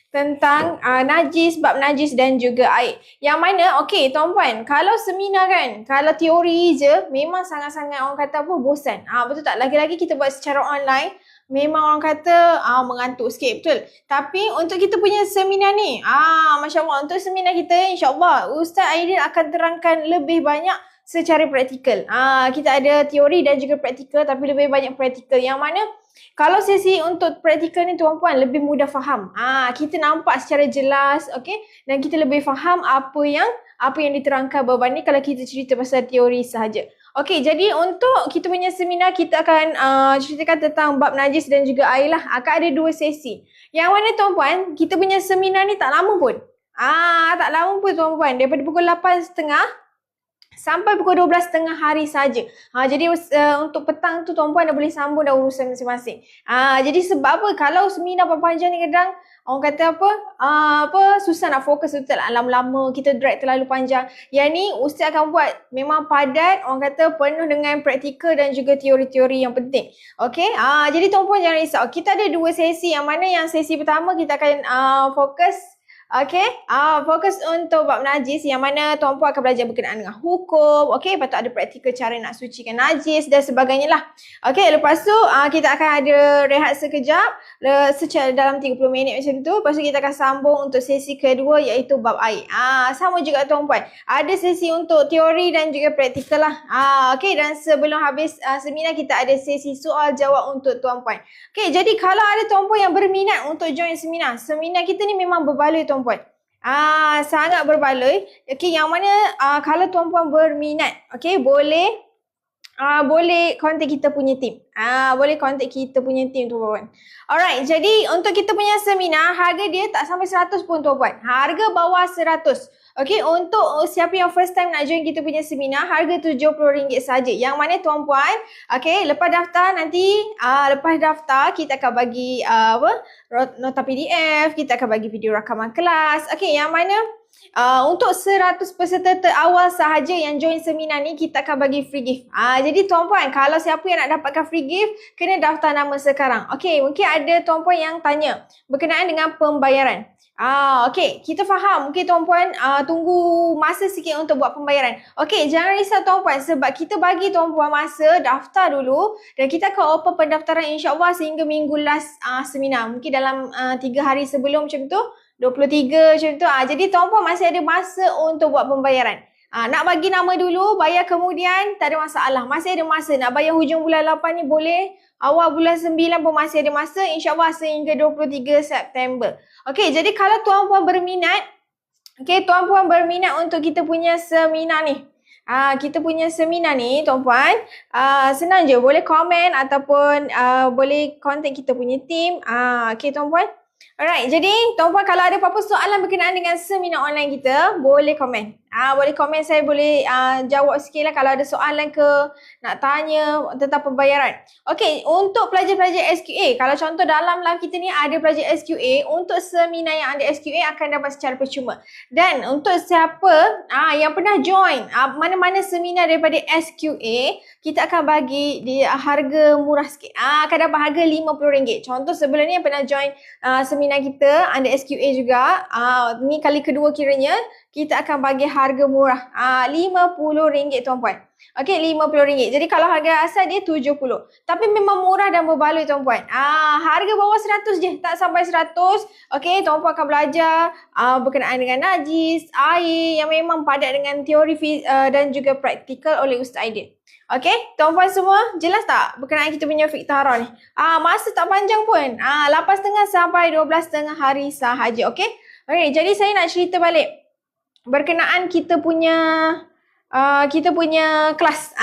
S3: tentang najis, bab najis dan juga air. Yang mana, okey tuan-puan, kalau seminar kan, kalau teori je, memang sangat-sangat orang kata apa, bosan. Betul tak? Lagi-lagi kita buat secara online, memang orang kata mengantuk sikit, betul. Tapi untuk kita punya seminar ni, Masya Allah, untuk seminar kita, insyaAllah Ustaz Aidil akan terangkan lebih banyak secara praktikal. Kita ada teori dan juga praktikal, tapi lebih banyak praktikal. Yang mana kalau sesi untuk praktikal ni tuan-puan lebih mudah faham. Kita nampak secara jelas, okay, dan kita lebih faham apa yang diterangkan berbanding kalau kita cerita pasal teori sahaja. Okey, jadi untuk kita punya seminar kita akan ceritakan tentang bab najis dan juga air lah. Akan ada 2 sesi. Yang mana tuan-puan, kita punya seminar ni tak lama pun. Tak lama pun tuan-puan. Daripada pukul 8.30 sampai pukul 12.30 hari saja. Jadi untuk petang tu tuan-puan dah boleh sambung dah urusan masing-masing. Jadi sebab apa? Kalau seminar panjang ni kadang orang kata susah nak fokus, betul lah. Lama-lama kita drag terlalu panjang. Yang ni Ustaz akan buat memang padat, orang kata penuh dengan praktikal dan juga teori-teori yang penting. Okey. Jadi tuan-puan jangan risau. Kita ada 2 sesi, yang mana yang sesi pertama kita akan fokus. Okay, fokus untuk bab najis, yang mana tuan-puan akan belajar berkenaan dengan hukum. Okay, lepas tu ada praktikal cara nak sucikan najis dan sebagainya lah. Okay, lepas tu kita akan ada rehat sekejap secara dalam 30 minit macam tu. Lepas tu kita akan sambung untuk sesi kedua iaitu bab air. Sama juga tuan-puan, ada sesi untuk teori dan juga praktikal lah. Okay, dan sebelum habis seminar kita ada sesi soal jawab untuk tuan-puan. Okay, jadi kalau ada tuan-puan yang berminat untuk join seminar kita ni memang berbaloi tuan-puan. Sangat berbaloi. Okay, yang mana kalau tuan-puan berminat, okay, boleh kontak kita punya tim. Boleh kontak kita punya tim tuan-puan. Alright, jadi untuk kita punya seminar, harga dia tak sampai 100 pun tuan-puan. Harga bawah 100. Okay, untuk siapa yang first time nak join kita punya seminar, harga RM70 saja. Yang mana tuan-puan, okay, lepas daftar nanti, lepas daftar kita akan bagi nota PDF, kita akan bagi video rakaman kelas. Okay, yang mana untuk 100 peserta terawal sahaja yang join seminar ni, kita akan bagi free gift. Jadi tuan-puan, kalau siapa yang nak dapatkan free gift, kena daftar nama sekarang. Okay, mungkin ada tuan-puan yang tanya berkenaan dengan pembayaran. Okay, kita faham. Mungkin tuan-puan tunggu masa sikit untuk buat pembayaran. Okay, jangan risau tuan-puan, sebab kita bagi tuan-puan masa daftar dulu dan kita akan open pendaftaran insyaAllah sehingga minggu last seminar. Mungkin dalam 3 hari sebelum macam tu, 23 macam tu. Jadi tuan-puan masih ada masa untuk buat pembayaran. Nak bagi nama dulu, bayar kemudian, tak ada masalah. Masih ada masa. Nak bayar hujung bulan 8 ni boleh. Awal bulan 9 pun masih ada masa. InsyaAllah sehingga 23 September. Okey, jadi kalau tuan-puan berminat, tuan-puan berminat untuk kita punya seminar ni. Kita punya seminar ni, tuan-puan, senang je. Boleh komen ataupun boleh contact kita punya team. Okey, tuan-puan. Alright, jadi tuan-puan kalau ada apa-apa soalan berkenaan dengan seminar online kita, boleh komen. Boleh komen, saya boleh jawab sikit lah kalau ada soalan ke, nak tanya tentang pembayaran. Okey, untuk pelajar-pelajar SQA, kalau contoh dalam live kita ni ada pelajar SQA, untuk seminar yang ada SQA akan dapat secara percuma. Dan untuk siapa yang pernah join mana-mana seminar daripada SQA, kita akan bagi di harga murah sikit. Akan dapat harga RM50. Contoh sebelum ni yang pernah join seminar kita ada SQA juga, ni kali kedua kiranya, kita akan bagi harga murah RM50 tuan-puan. Okey, RM50. Jadi kalau harga asal dia RM70. Tapi memang murah dan berbaloi tuan-puan. Harga bawah RM100 je, tak sampai RM100. Okey, tuan-puan akan belajar berkenaan dengan najis, air yang memang padat dengan teori dan juga praktikal oleh Ustaz Aidil. Okey, tuan-puan semua jelas tak berkenaan kita punya Fiktara ni? Masa tak panjang pun. 8.5 sampai 12.5 hari sahaja. Okey. Okey, jadi saya nak cerita balik berkenaan kita punya kelas.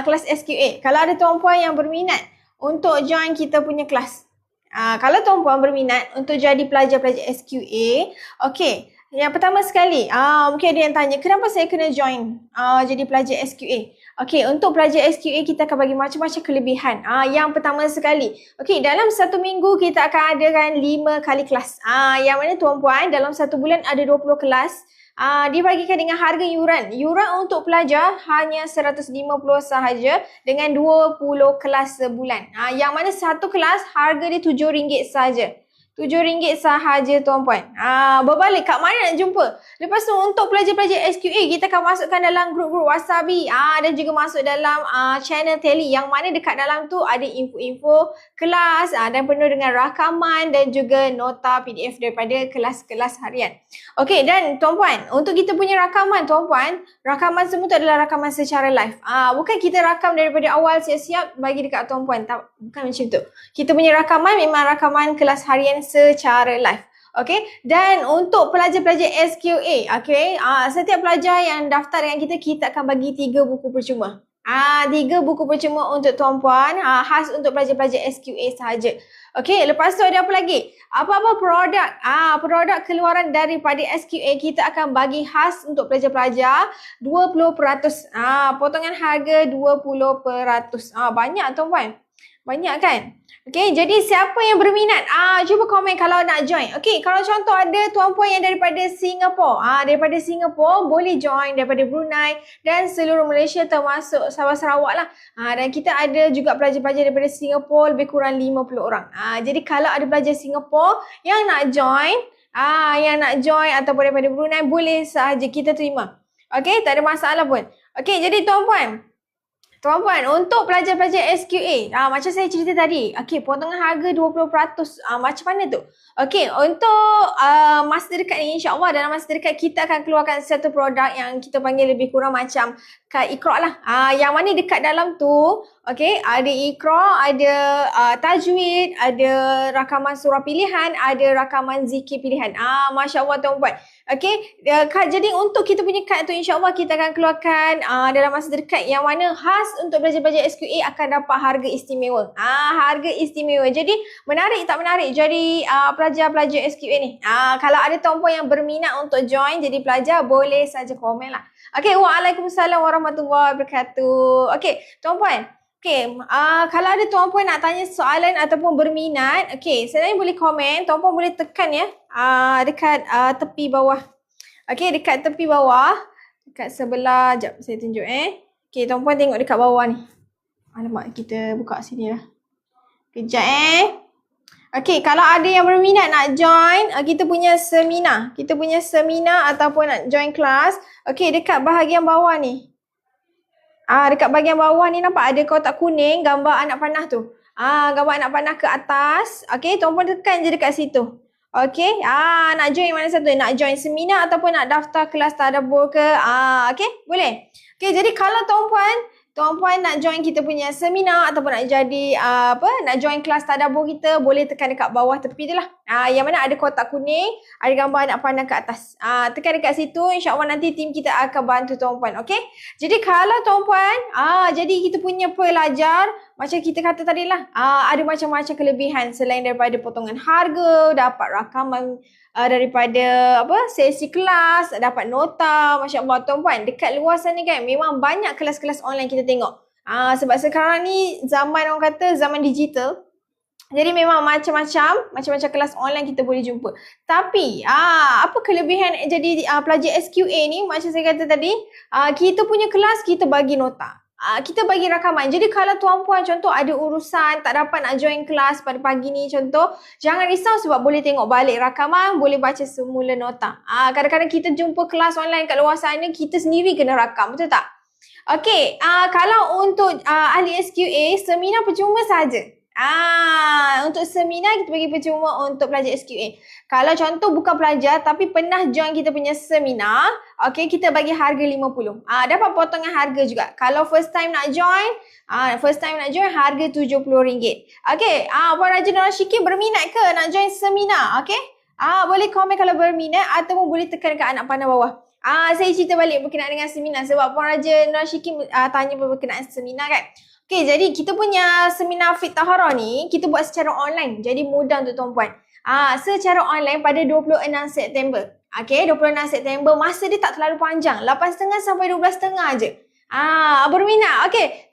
S3: Kelas SQA. Kalau ada tuan-puan yang berminat untuk join kita punya kelas. Kalau tuan-puan berminat untuk jadi pelajar-pelajar SQA, okey. Yang pertama sekali, mungkin ada yang tanya, kenapa saya kena join jadi pelajar SQA? Okey, untuk pelajar SQA kita akan bagi macam-macam kelebihan. Yang pertama sekali, okey, dalam satu minggu kita akan adakan 5 kali kelas. Yang mana tuan-puan dalam satu bulan ada 20 kelas. Dibagikan dengan harga yuran. Yuran untuk pelajar hanya 150 sahaja dengan 20 kelas sebulan. Yang mana satu kelas harga dia RM7 sahaja. RM7 sahaja tuan-puan. Berbalik kat mana nak jumpa? Lepas tu untuk pelajar-pelajar SQA kita akan masukkan dalam grup-grup Wasabi dan juga masuk dalam channel Tele yang mana dekat dalam tu ada info-info kelas dan penuh dengan rakaman dan juga nota PDF daripada kelas-kelas harian. Okey, dan tuan-puan, untuk kita punya rakaman tuan-puan, rakaman semua tu adalah rakaman secara live. Bukan kita rakam daripada awal siap-siap bagi dekat tuan-puan. Bukan macam tu. Kita punya rakaman memang rakaman kelas harian secara live. Okey, dan untuk pelajar-pelajar SQA, okey, setiap pelajar yang daftar dengan kita akan bagi 3 buku percuma. 3 buku percuma untuk tuan-puan, khas untuk pelajar-pelajar SQA sahaja. Okey, lepas tu ada apa lagi? Apa-apa produk, produk keluaran daripada SQA kita akan bagi khas untuk pelajar-pelajar 20%. Potongan harga 20%. Banyak tuan-puan. Banyak kan? Okey, jadi siapa yang berminat? Cuba komen kalau nak join. Okey, kalau contoh ada tuan-puan yang daripada Singapura, daripada Singapura boleh join, daripada Brunei dan seluruh Malaysia termasuk Sabah Sarawak lah. Dan kita ada juga pelajar-pelajar daripada Singapura lebih kurang 50 orang. Jadi kalau ada pelajar Singapura yang nak join, ataupun daripada Brunei boleh sahaja kita terima. Okey, tak ada masalah pun. Okey, jadi tuan-puan, untuk pelajar-pelajar SQA, macam saya cerita tadi, okey, potongan harga 20%, macam mana tu? Okey, untuk masa dekat ni, insyaAllah dalam masa dekat kita akan keluarkan satu produk yang kita panggil lebih kurang macam kad Iqra lah. Yang mana dekat dalam tu, okey, ada Iqra, ada tajwid, ada rakaman surah pilihan, ada rakaman zikir pilihan. Masya Allah tuan-puan. Okey, jadi untuk kita punya kad tu insyaAllah kita akan keluarkan dalam masa dekat yang mana khas untuk pelajar-pelajar SQA akan dapat harga istimewa. Harga istimewa. Jadi menarik tak menarik jadi pelajar-pelajar SQA ni? Kalau ada tuan-puan yang berminat untuk join jadi pelajar boleh saja komen lah. Okey, waalaikumsalam warahmatullahi wabarakatuh. Okey, tuan-puan. Okey, kalau ada tuan-puan nak tanya soalan ataupun berminat, okey, sebenarnya boleh komen, tuan-puan boleh tekan ya dekat tepi bawah. Okey, dekat tepi bawah, dekat sebelah, jap saya tunjuk Okey, tuan-puan tengok dekat bawah ni. Alamak, kita buka sini lah. Kejap Okey, kalau ada yang berminat nak join kita punya seminar ataupun nak join kelas, okey, dekat bahagian bawah ni. Dekat bahagian bawah ni nampak ada kotak kuning gambar anak panah tu. Gambar anak panah ke atas. Okey, tuan-puan tekan je dekat situ. Okey. Nak join mana satu? Nak join seminar ataupun nak daftar kelas tadabbur ke? Okey, boleh. Okey, jadi kalau tuan-puan nak join kita punya seminar ataupun nak jadi nak join kelas tadabbur kita, boleh tekan dekat bawah tepi tu lah. Yang mana ada kotak kuning, ada gambar nak pandang ke atas. Tekan dekat situ, insya-Allah nanti tim kita akan bantu tuan-puan, okey? Jadi kalau tuan-puan, jadi kita punya pelajar macam kita kata tadi lah, ada macam-macam kelebihan selain daripada potongan harga, dapat rakaman daripada sesi kelas, dapat nota, masya-Allah tuan-puan. Dekat luar sana kan memang banyak kelas-kelas online kita tengok. Sebab sekarang ni zaman orang kata zaman digital. Jadi memang macam-macam kelas online kita boleh jumpa. Tapi apa kelebihan jadi pelajar SQA ni, macam saya kata tadi, kita punya kelas kita bagi nota. Kita bagi rakaman. Jadi kalau tuan-puan contoh ada urusan tak dapat nak join kelas pada pagi ni contoh, jangan risau sebab boleh tengok balik rakaman, boleh baca semula nota. Kadang-kadang kita jumpa kelas online kat luar sana, kita sendiri kena rakam, betul tak? Okey, kalau untuk ahli SQA, seminar percuma saja. Untuk seminar kita bagi percuma untuk pelajar SQA. Kalau contoh bukan pelajar tapi pernah join kita punya seminar, okey, kita bagi harga 50. Dapat potongan harga juga. Kalau first time nak join harga RM70. Okey, Puan Raja Nur Ashikin berminat ke nak join seminar? Okey. Boleh komen kalau berminat ataupun boleh tekan kat anak panah bawah. Saya cerita balik berkenaan dengan seminar sebab Puan Raja Nur Ashikin tanya berkenaan seminar kan. Okey, jadi kita punya seminar Fiqh Taharah ni kita buat secara online. Jadi mudah untuk tuan-puan. Secara online pada 26 September. Okey, 26 September, masa dia tak terlalu panjang. 8.30 sampai 12.30 je. Berminat. Okey,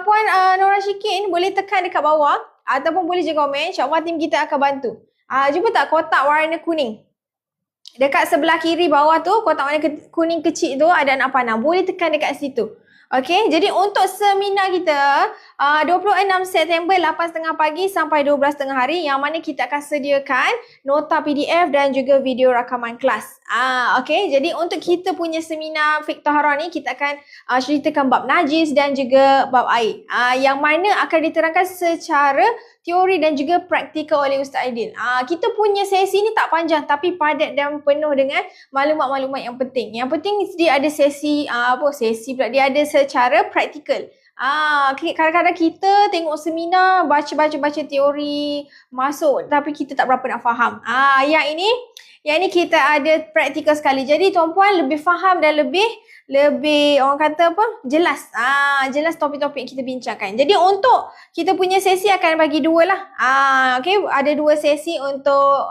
S3: Puan Nur Ashikin boleh tekan dekat bawah ataupun boleh je komen. InsyaAllah tim kita akan bantu. Jumpa tak kotak warna kuning? Dekat sebelah kiri bawah tu, kotak warna kuning kecil tu ada anak panah. Boleh tekan dekat situ. Okey, jadi untuk seminar kita 26 September 8.30 pagi sampai 12.30 hari, yang mana kita akan sediakan nota PDF dan juga video rakaman kelas. Okey, jadi untuk kita punya seminar Fiqh Taharah ni kita akan ceritakan bab najis dan juga bab air. Yang mana akan diterangkan secara teori dan juga praktikal oleh Ustaz Aidil. Kita punya sesi ni tak panjang tapi padat dan penuh dengan maklumat-maklumat yang penting. Yang penting dia ada dia ada secara praktikal. Kadang-kadang kita tengok seminar, baca baca-baca teori, masuk tapi kita tak berapa nak faham. Yang ini kita ada praktikal sekali. Jadi tuan-puan lebih faham dan lebih orang kata jelas. Jelas topik-topik yang kita bincangkan. Jadi untuk kita punya sesi akan bagi dua lah. Okey, ada dua sesi untuk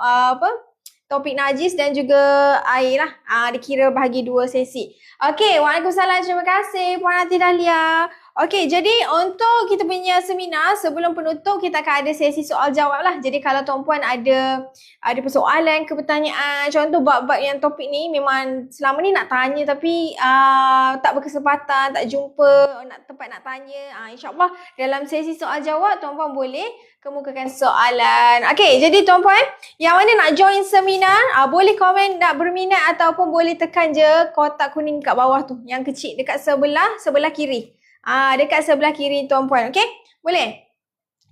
S3: topik najis dan juga air lah. Dikira bagi dua sesi. Okey, waalaikumsalam. Terima kasih Puan Ati Dahlia. Okey, jadi untuk kita punya seminar sebelum penutup kita akan ada sesi soal jawab lah. Jadi kalau tuan-puan ada persoalan ke pertanyaan, contoh bab-bab yang topik ni memang selama ni nak tanya tapi tak berkesempatan, tak jumpa tempat nak tanya. InsyaAllah dalam sesi soal jawab tuan-puan boleh kemukakan soalan. Okey, jadi tuan-puan yang mana nak join seminar, boleh komen nak berminat ataupun boleh tekan je kotak kuning kat bawah tu, yang kecil dekat sebelah kiri. Dekat sebelah kiri tuan-puan, okey? Boleh?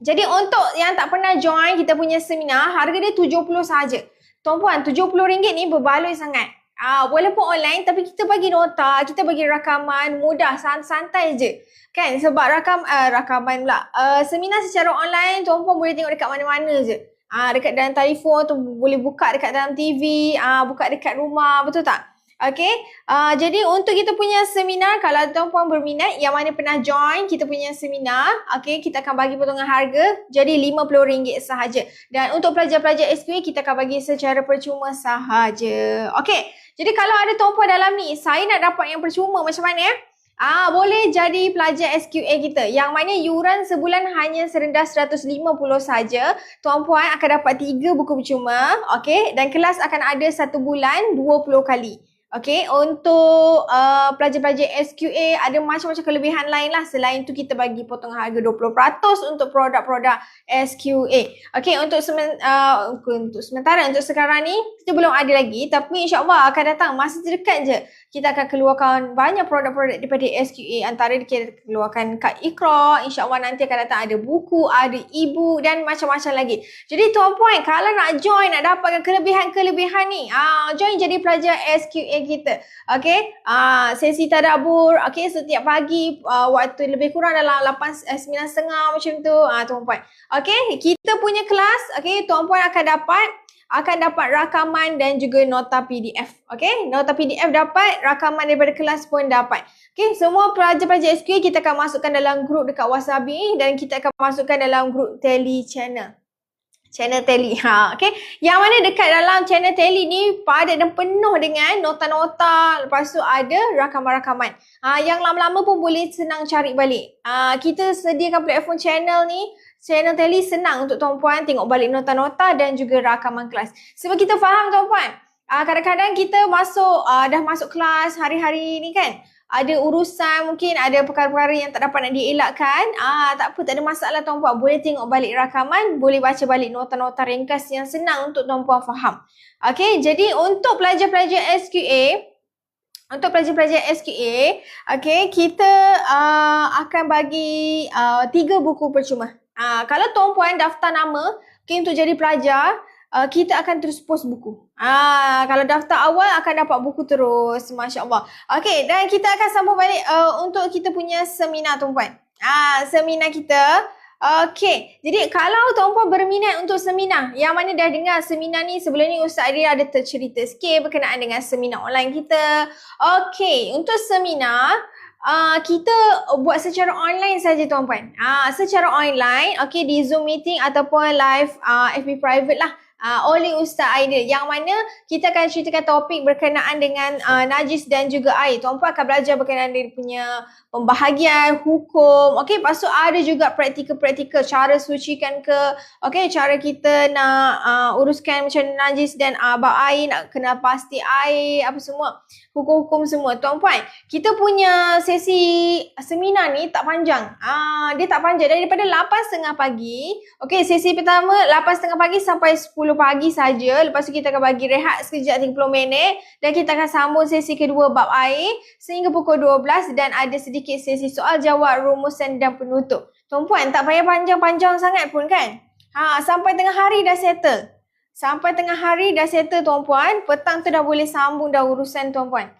S3: Jadi untuk yang tak pernah join kita punya seminar, harga dia 70 saja. Tuan-puan, RM70 ni berbaloi sangat. Walaupun online tapi kita bagi nota, kita bagi rakaman, mudah, santai je. Kan? Sebab rakaman pula. Seminar secara online, tuan-puan boleh tengok dekat mana-mana je. Dekat dalam telefon tu, boleh buka dekat dalam TV, buka dekat rumah, betul tak? Okey, jadi untuk kita punya seminar, kalau tuan-puan berminat yang mana pernah join kita punya seminar, okey, kita akan bagi potongan harga jadi RM50 sahaja. Dan untuk pelajar-pelajar SQA kita akan bagi secara percuma sahaja. Okey, jadi kalau ada tuan-puan dalam ni, saya nak dapat yang percuma macam mana ya? Boleh jadi pelajar SQA kita yang mana yuran sebulan hanya serendah 150 saja. Tuan-puan akan dapat 3 buku percuma, okey, dan kelas akan ada 1 bulan 20 kali. Okay, untuk pelajar-pelajar SQA ada macam-macam kelebihan lain lah. Selain tu kita bagi potongan harga 20% untuk produk-produk SQA. Okay, untuk sementara, untuk sekarang ni kita belum ada lagi. Tapi insyaAllah akan datang masa terdekat je. Kita akan keluarkan banyak produk-produk daripada SQA. Antara kita keluarkan kad Iqra. InsyaAllah nanti akan datang ada buku, ada e-book dan macam-macam lagi. Jadi tuan puan, kalau nak join, nak dapatkan kelebihan-kelebihan ni, join jadi pelajar SQA kita. Okay, sesi tadabbur, okay, setiap pagi waktu lebih kurang dalam 9:30 macam tu, tuan puan. Okay, kita punya kelas, okay, tuan puan akan dapat rakaman dan juga nota PDF. Okay, nota PDF dapat, rakaman daripada kelas pun dapat. Okay, semua pelajar-pelajar SQA kita akan masukkan dalam grup dekat WhatsApp ni dan kita akan masukkan dalam grup Tele channel Tele. Okay. Yang mana dekat dalam channel Tele ni padat dan penuh dengan nota-nota. Lepas tu ada rakaman-rakaman. Yang lama-lama pun boleh senang cari balik. Kita sediakan platform channel ni. Channel Tele senang untuk tuan puan tengok balik nota-nota dan juga rakaman kelas. Sebab kita faham tuan puan. Kadang-kadang kita dah masuk kelas hari-hari ni kan. Ada urusan, mungkin ada perkara-perkara yang tak dapat nak dielakkan. Tak apa, tak ada masalah tuan puan. Boleh tengok balik rakaman, boleh baca balik nota-nota ringkas yang senang untuk tuan puan faham. Okay, jadi untuk pelajar-pelajar SQA, okay, kita akan bagi 3 buku percuma. Kalau tuan puan daftar nama, okay, untuk jadi pelajar, kita akan terus post buku. Kalau daftar awal akan dapat buku terus. Masya Allah. Okay, dan kita akan sambung balik untuk kita punya seminar tuan puan. Seminar kita. Okay, jadi kalau tuan puan berminat untuk seminar, yang mana dah dengar seminar ni sebelum ni Ustaz Adil ada tercerita sikit berkenaan dengan seminar online kita. Okay, untuk seminar, kita buat secara online saja tuan puan. Secara online, okay, di Zoom meeting ataupun live FB private lah. Oleh Ustaz Aidil, yang mana kita akan ceritakan topik berkenaan dengan najis dan juga air. Tuan puan akan belajar berkenaan dia punya pembahagian, hukum. Okey, lepas tu ada juga praktikal-praktikal, cara sucikan ke, okey, cara kita nak uruskan macam najis dan bau air, nak kena pasti air, apa semua. Hukum-hukum semua. Tuan puan, kita punya sesi seminar ni tak panjang. Dia tak panjang. Daripada 8.30 pagi, okey, sesi pertama 8.30 pagi sampai 10 pagi saja. Lepas tu kita akan bagi rehat sekejap 30 minit dan kita akan sambung sesi kedua bab air sehingga pukul 12 dan ada sedikit sesi soal jawab, rumusan dan penutup. Tuan puan, tak payah panjang-panjang sangat pun kan? Sampai tengah hari dah settle. Sampai tengah hari dah settle tuan puan. Petang tu dah boleh sambung dah urusan tuan puan.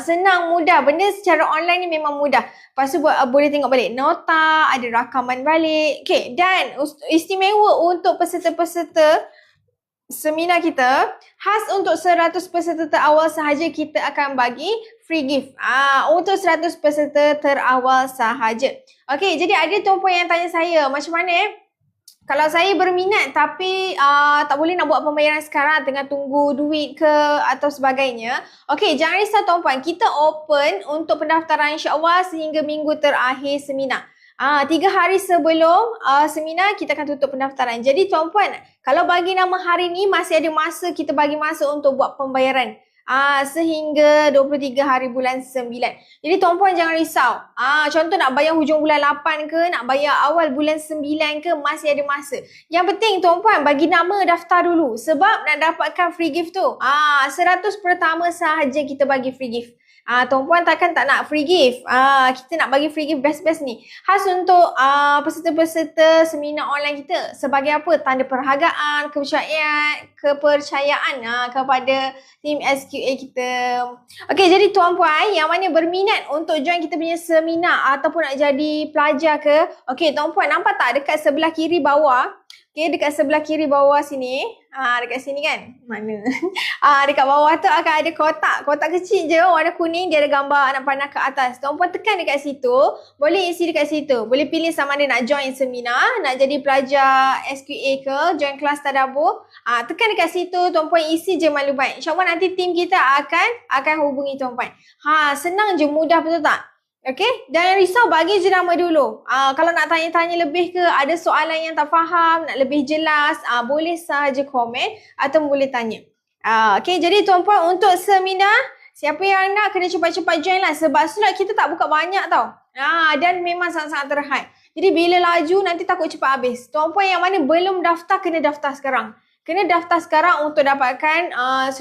S3: Senang, mudah. Benda secara online ni memang mudah. Lepas tu boleh tengok balik nota, ada rakaman balik. Okay, dan istimewa untuk peserta-peserta seminar kita, khas untuk 100 peserta terawal sahaja kita akan bagi free gift. Untuk 100 peserta terawal sahaja. Okay, jadi ada tuan puan yang tanya saya, macam mana kalau saya berminat tapi tak boleh nak buat pembayaran sekarang, tengah tunggu duit ke atau sebagainya. Okey, jangan risau tuan puan. Kita open untuk pendaftaran insya-Allah sehingga minggu terakhir seminar. 3 hari sebelum seminar kita akan tutup pendaftaran. Jadi tuan puan, kalau bagi nama hari ni masih ada masa, kita bagi masa untuk buat pembayaran. Sehingga 23 hari bulan 9. Jadi tuan puan jangan risau. Contoh nak bayar hujung bulan 8 ke, nak bayar awal bulan 9 ke, masih ada masa. Yang penting tuan puan bagi nama, daftar dulu. Sebab nak dapatkan free gift tu. 100 pertama sahaja kita bagi free gift. Tuan puan takkan tak nak free gift. Kita nak bagi free gift best-best ni. Khas untuk peserta-peserta seminar online kita. Sebagai apa? Tanda perhargaan, kepercayaan kepada tim SQA kita. Okey, jadi tuan puan yang mana berminat untuk join kita punya seminar ataupun nak jadi pelajar ke. Okey, tuan puan nampak tak dekat sebelah kiri bawah? Okay, dekat sebelah kiri bawah sini. Dekat sini kan? Mana? Dekat bawah tu akan ada kotak. Kotak kecil je, warna kuning. Dia ada gambar anak panah ke atas. Tuan puan tekan dekat situ. Boleh isi dekat situ. Boleh pilih sama ada nak join seminar, nak jadi pelajar SQA ke, join kelas tadabbur. Tekan dekat situ, tuan puan isi je maklumat. InsyaAllah nanti tim kita akan hubungi tuan puan. Senang je, mudah, betul tak? Okay, jangan risau, bagi je nama dulu. Kalau nak tanya-tanya lebih ke, ada soalan yang tak faham, nak lebih jelas, boleh sahaja komen atau boleh tanya. Okay, jadi tuan puan untuk seminar Siapa yang nak kena cepat-cepat join lah sebab slot kita tak buka banyak tau. Dan memang sangat-sangat terhad. Jadi bila laju nanti takut cepat habis. Tuan-puan yang mana belum daftar kena daftar sekarang. Kena daftar sekarang untuk dapatkan 100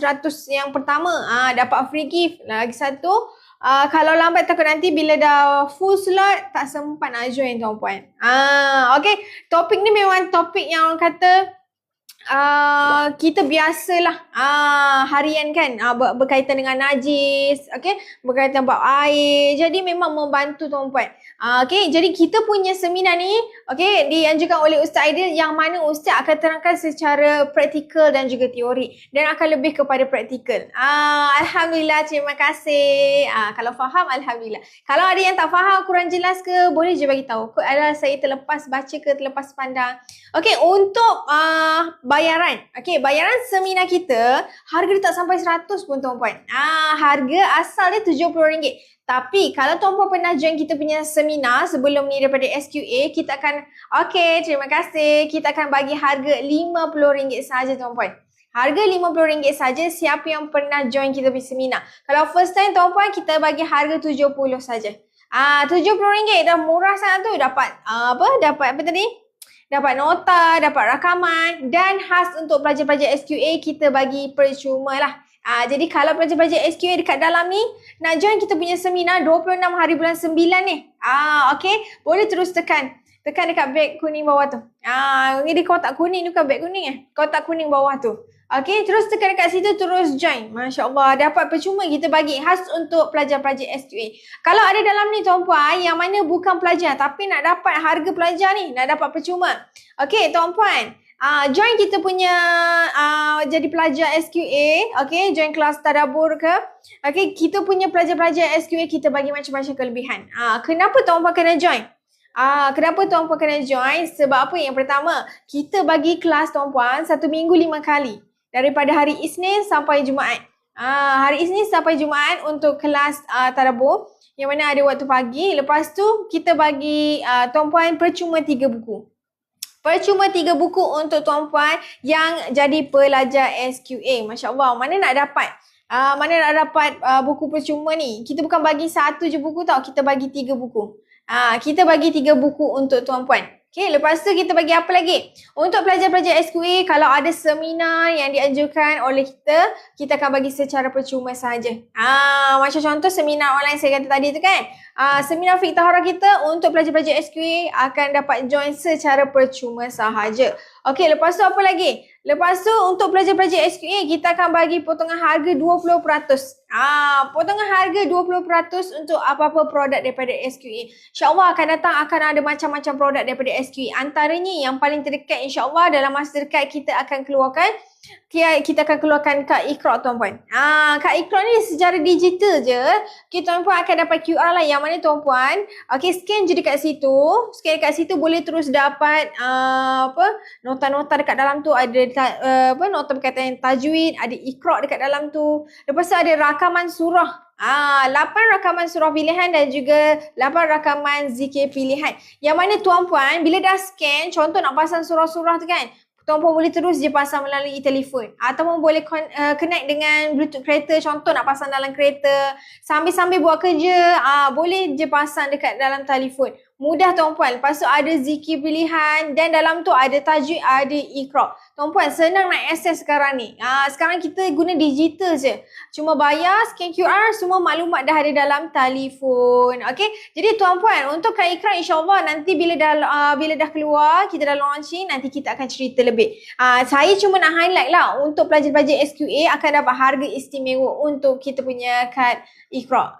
S3: yang pertama. Dapat free gift. Lagi satu, kalau lambat takut nanti bila dah full slot tak sempat nak join tuan-puan. Okay. Topik ni memang topik yang orang kata kita biasalah harian kan, berkaitan dengan najis, okay, berkaitan bab air. Jadi memang membantu tuan-puan. Okay, jadi kita punya seminar ni okay, dianjurkan oleh Ustaz Aidil yang mana Ustaz akan terangkan secara praktikal dan juga teori dan akan lebih kepada praktikal. Alhamdulillah, terima kasih. Kalau faham alhamdulillah. Kalau ada yang tak faham, kurang jelas ke, boleh je bagi tahu. Adalah saya terlepas baca ke terlepas pandang. Okay, untuk bayaran. Okay, bayaran seminar kita, harga dia tak sampai 100 pun tuan-puan. Harga asal dia RM70. Tapi kalau tuan-puan pernah join kita punya seminar sebelum ni daripada SQA, kita akan, okay, terima kasih. Kita akan bagi harga RM50 saja tuan-puan. Harga RM50 saja siapa yang pernah join kita punya seminar. Kalau first time tuan-puan, kita bagi harga RM70 saja. RM70 dah murah sangat tu. Dapat Dapat apa tadi? Dapat nota, dapat rakaman dan khas untuk pelajar-pelajar SQA kita bagi percuma lah. Jadi kalau pelajar-pelajar SQA dekat dalam ni nak join kita punya seminar 26 hari bulan 9 ni. Okay, boleh terus tekan dekat beg kuning bawah tu. Ni dia kotak kuning, bukan beg kuning kotak kuning bawah tu. Okay, terus tekan dekat situ, terus join. Masya Allah, dapat percuma kita bagi khas untuk pelajar-pelajar SQA. Kalau ada dalam ni tuan-puan yang mana bukan pelajar tapi nak dapat harga pelajar ni, nak dapat percuma. Okay, tuan-puan, join kita punya jadi pelajar SQA, okay, join kelas tadabbur ke. Okay, kita punya pelajar-pelajar SQA kita bagi macam-macam kelebihan. Kenapa tuan-puan kena join? Kenapa tuan-puan kena join? Sebab apa? Yang pertama, kita bagi kelas tuan-puan 1 minggu 5 kali. Daripada hari Isnin sampai Jumaat. Hari Isnin sampai Jumaat untuk kelas tadabbur yang mana ada waktu pagi. Lepas tu kita bagi tuan-puan percuma 3 buku. Percuma 3 buku untuk tuan-puan yang jadi pelajar SQA. Masya Allah, mana nak dapat? Buku percuma ni? Kita bukan bagi 1 je buku tau, kita bagi 3 buku. Kita bagi 3 buku untuk tuan-puan. Okay, lepas tu kita bagi apa lagi? Untuk pelajar-pelajar SQA, kalau ada seminar yang dianjurkan oleh kita akan bagi secara percuma saja. Macam contoh seminar online saya kata tadi tu kan. Seminar Fiqh Taharah kita untuk pelajar-pelajar SQA akan dapat join secara percuma sahaja. Okay, lepas tu apa lagi? Lepas tu untuk pelajar-pelajar SQA kita akan bagi potongan harga 20%. Potongan harga 20% untuk apa-apa produk daripada SQA. InsyaAllah akan datang akan ada macam-macam produk daripada SQA. Antaranya yang paling terdekat insyaAllah dalam masa dekat kita akan keluarkan kad Iqra tuan-puan. Kad Iqra ni secara digital je. Okay, tuan-puan akan dapat QR lah yang mana tuan-puan scan je dekat situ. Scan dekat situ boleh terus dapat nota-nota dekat dalam tu. Ada nota berkaitan tajwid, ada Iqra dekat dalam tu. Lepas tu ada rakaman surah. 8 rakaman surah pilihan dan juga 8 rakaman zikir pilihan. Yang mana tuan-puan bila dah scan, contoh nak pasang surah-surah tu kan, tuan-puan boleh terus je pasang melalui telefon. Ataupun boleh connect dengan Bluetooth kereta. Contoh nak pasang dalam kereta. Sambil-sambil buat kerja, boleh je pasang dekat dalam telefon. Mudah tuan-puan. Lepas tu ada zikir pilihan dan dalam tu ada tajwid, ada Iqra. Tuan-puan senang nak akses sekarang ni. Sekarang kita guna digital je. Cuma bayar, scan QR, semua maklumat dah ada dalam telefon. Okay. Jadi tuan-puan untuk kad Iqra insyaAllah nanti bila dah keluar, kita dah launching, nanti kita akan cerita lebih. Saya cuma nak highlight lah untuk pelajar-pelajar SQA akan dapat harga istimewa untuk kita punya kad Iqra.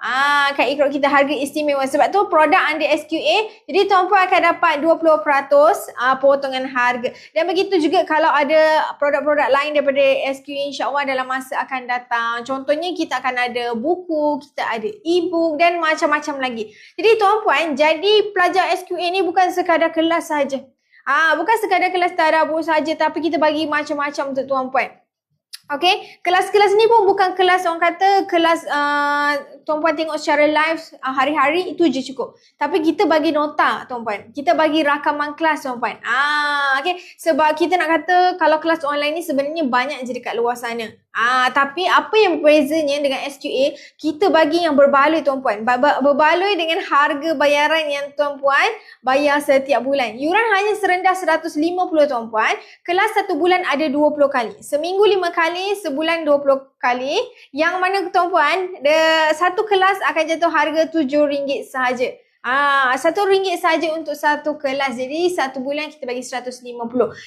S3: Kad Iqra kita harga istimewa. Sebab tu produk under SQA. Jadi tuan-puan akan dapat 20% potongan harga. Dan begitu juga kalau ada produk-produk lain daripada SQA insyaAllah dalam masa akan datang. Contohnya kita akan ada buku, kita ada e-book dan macam-macam lagi. Jadi tuan-puan, jadi pelajar SQA ni bukan sekadar kelas saja. Bukan sekadar kelas tadabbur saja tapi kita bagi macam-macam untuk tuan-puan. Okay, kelas-kelas ni pun bukan kelas orang kata kelas tuan-puan tengok secara live hari-hari itu je cukup. Tapi kita bagi nota tuan-puan. Kita bagi rakaman kelas tuan-puan. Okay, sebab kita nak kata kalau kelas online ni sebenarnya banyak je dekat luar sana. Tapi apa yang berbezanya dengan SQA, kita bagi yang berbaloi tuan-puan. Berbaloi dengan harga bayaran yang tuan-puan bayar setiap bulan. Yuran hanya serendah 150 tuan-puan. Kelas 1 bulan ada 20 kali. Seminggu 5 kali, sebulan 20 kali. Yang mana tuan-puan, satu kelas akan jatuh harga RM7 sahaja. RM1 saja untuk satu kelas. Jadi satu bulan kita bagi 150.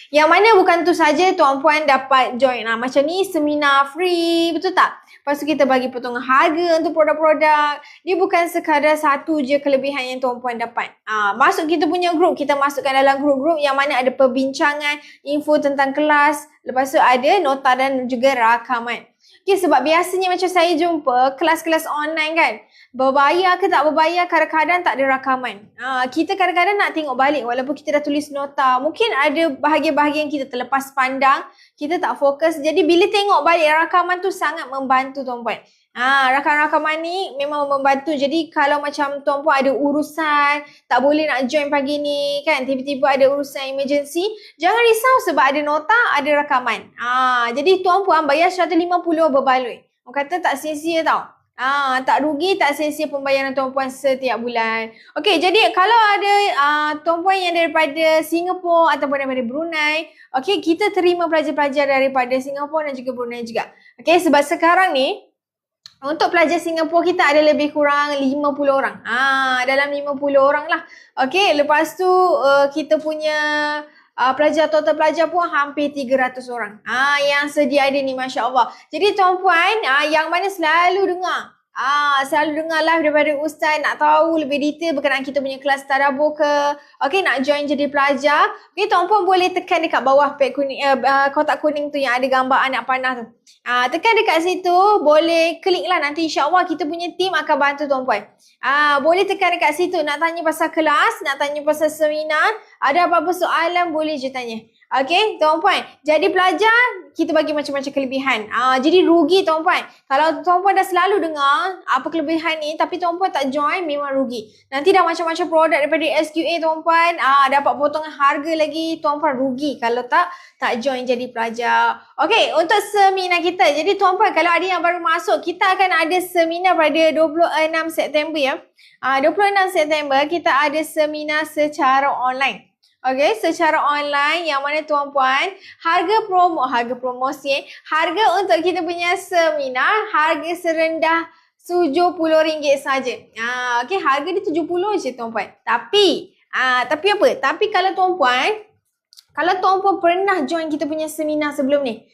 S3: Yang mana bukan tu saja tuan-puan dapat join. Macam ni seminar free, betul tak? Lepas tu kita bagi potongan harga untuk produk-produk. Dia bukan sekadar satu je kelebihan yang tuan-puan dapat. Masuk kita punya grup, kita masukkan dalam grup-grup yang mana ada perbincangan, info tentang kelas. Lepas tu ada nota dan juga rakaman. Okay, sebab biasanya macam saya jumpa kelas-kelas online kan, berbayar ke tak berbayar, kadang-kadang tak ada rakaman. Kita kadang-kadang nak tengok balik walaupun kita dah tulis nota. Mungkin ada bahagian-bahagian kita terlepas pandang, kita tak fokus. Jadi bila tengok balik rakaman tu sangat membantu tuan-puan. Rakaman-rakaman ni memang membantu. Jadi kalau macam tuan-puan ada urusan, tak boleh nak join pagi ni kan, tiba-tiba ada urusan emergency, jangan risau sebab ada nota, ada rakaman. Jadi tuan-puan bayar 150 berbaloi. Orang kata tak sia-sia tau. Tak rugi, tak sia-sia pembayaran tuan-puan setiap bulan. Okey, jadi kalau ada tuan-puan yang daripada Singapura ataupun daripada Brunei, okey, kita terima pelajar-pelajar daripada Singapura dan juga Brunei juga. Okey, sebab sekarang ni untuk pelajar Singapura kita ada lebih kurang 50 orang. Dalam 50 orang lah. Okey, lepas tu kita punya total pelajar pun hampir 300 orang. Yang sedia ada ni, Masya Allah. Jadi tuan-puan, yang mana selalu dengar live daripada Ustaz, nak tahu lebih detail berkenaan kita punya kelas tadabbur ke, okey, nak join jadi pelajar, okey, tuan-puan boleh tekan dekat bawah pad kuning, kotak kuning tu yang ada gambar anak panah tu. Tekan dekat situ, boleh klik lah, nanti insya-Allah kita punya team akan bantu tuan-puan. Boleh tekan dekat situ, nak tanya pasal kelas, nak tanya pasal seminar, ada apa-apa soalan boleh je tanya. Okey, tuan-puan. Jadi pelajar, kita bagi macam-macam kelebihan. Jadi rugi tuan-puan. Kalau tuan-puan dah selalu dengar apa kelebihan ni, tapi tuan-puan tak join, memang rugi. Nanti dah macam-macam produk daripada SQA tuan-puan, dapat potongan harga lagi, tuan-puan rugi kalau tak join jadi pelajar. Okey, untuk seminar kita. Jadi tuan-puan, kalau ada yang baru masuk, kita akan ada seminar pada 26 September ya. 26 September kita ada seminar secara online. Okey, secara online yang mana tuan-puan, harga promosi, harga untuk kita punya seminar, harga serendah RM70 saja. Okey, harga dia 70 je tuan-puan. Tapi apa? Tapi kalau tuan-puan pernah join kita punya seminar sebelum ni,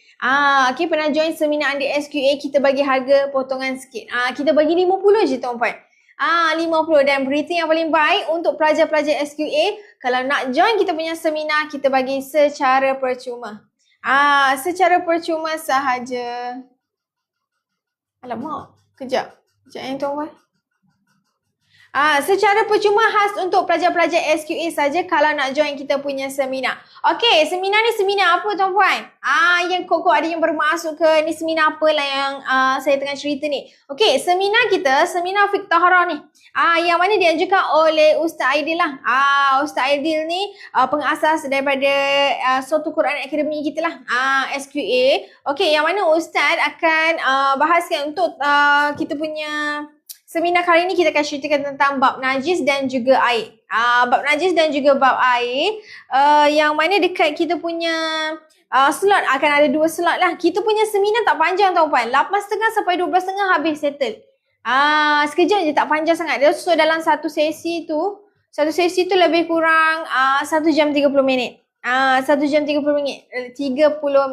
S3: okey, pernah join seminar under SQA, kita bagi harga potongan sikit. Kita bagi 50 je tuan-puan. 50. Dan berita yang paling baik untuk pelajar-pelajar SQA, kalau nak join kita punya seminar, kita bagi secara percuma. Secara percuma sahaja. Alamak, kejap yang tuan-puan. Secara percuma khas untuk pelajar-pelajar SQA saja kalau nak join kita punya seminar. Okey, seminar ni seminar apa tuan-puan? Yang kok ada yang baru masuk ke, ni seminar apa lah yang saya tengah cerita ni. Okey, seminar kita, seminar Fiqh Taharah ni. Yang mana diajukan oleh Ustaz Aidil lah. Ustaz Aidil ni pengasas daripada Sautul Quran Academy kita lah, SQA. Okey, yang mana Ustaz akan bahaskan untuk kita punya seminar kali ni. Kita akan ceritakan tentang bab najis dan juga air. Bab najis dan juga bab air. Yang mana dekat kita punya slot akan ada 2 slot lah. Kita punya seminar tak panjang tuan-puan. 8.30 sampai 12.30 habis settle. Sekejap je, tak panjang sangat. So dalam satu sesi tu lebih kurang 1 jam 30 minit. 1 jam 30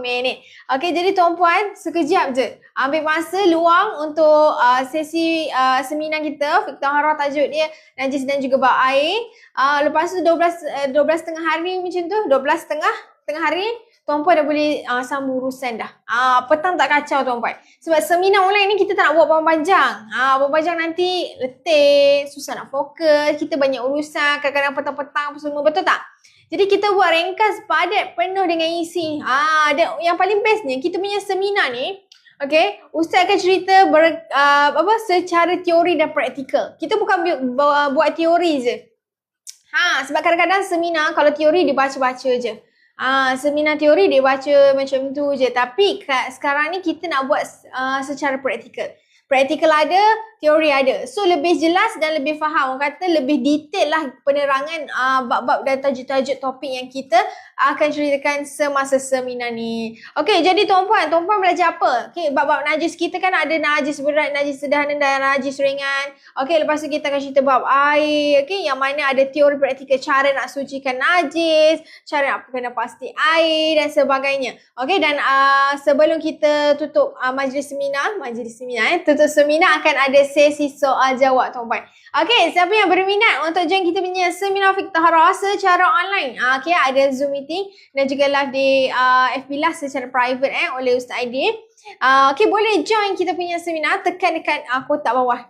S3: minit. Okey, jadi tuan-puan, sekejap je. Ambil masa luang untuk sesi seminar kita, Fiqh Taharah tajuk dia, najis dan juga bab air. Lepas tu 12.30 hari macam tu, 12.30 tengah hari, tuan-puan dah boleh sambung urusan dah. Petang tak kacau tuan-puan. Sebab seminar online ni kita tak nak buat panjang. Panjang nanti letih, susah nak fokus, kita banyak urusan, kadang-kadang petang-petang apa semua, betul tak? Jadi kita buat ringkas, padat, penuh dengan isi. Dan yang paling bestnya, kita punya seminar ni, okay, Ustaz akan cerita secara teori dan praktikal. Kita bukan buat teori je. Sebab kadang-kadang seminar kalau teori dibaca-baca je. Seminar teori dia baca macam tu je. Tapi sekarang ni kita nak buat secara praktikal. Praktikal ada, teori ada. So lebih jelas dan lebih faham. Orang kata lebih detail lah penerangan bab-bab dan tajuk-tajuk topik yang kita akan ceritakan semasa seminar ni. Okey, jadi tuan-puan belajar apa? Okey, bab-bab najis kita kan ada najis berat, najis sederhana dan najis ringan. Okey, lepas tu kita akan cerita bab air. Okey, yang mana ada teori praktikal cara nak sucikan najis, cara nak kena pasti air dan sebagainya. Okey, dan sebelum kita tutup majlis seminar, tutup seminar akan ada sesi soal jawab tuan-puan. Okey, siapa yang berminat untuk join kita punya seminar Fiqh Taharah secara online? Okey, ada Zoom meeting dan juga live di FB Live secara private oleh Ustaz Aidil. Okey, boleh join kita punya seminar, tekan dekat kotak bawah.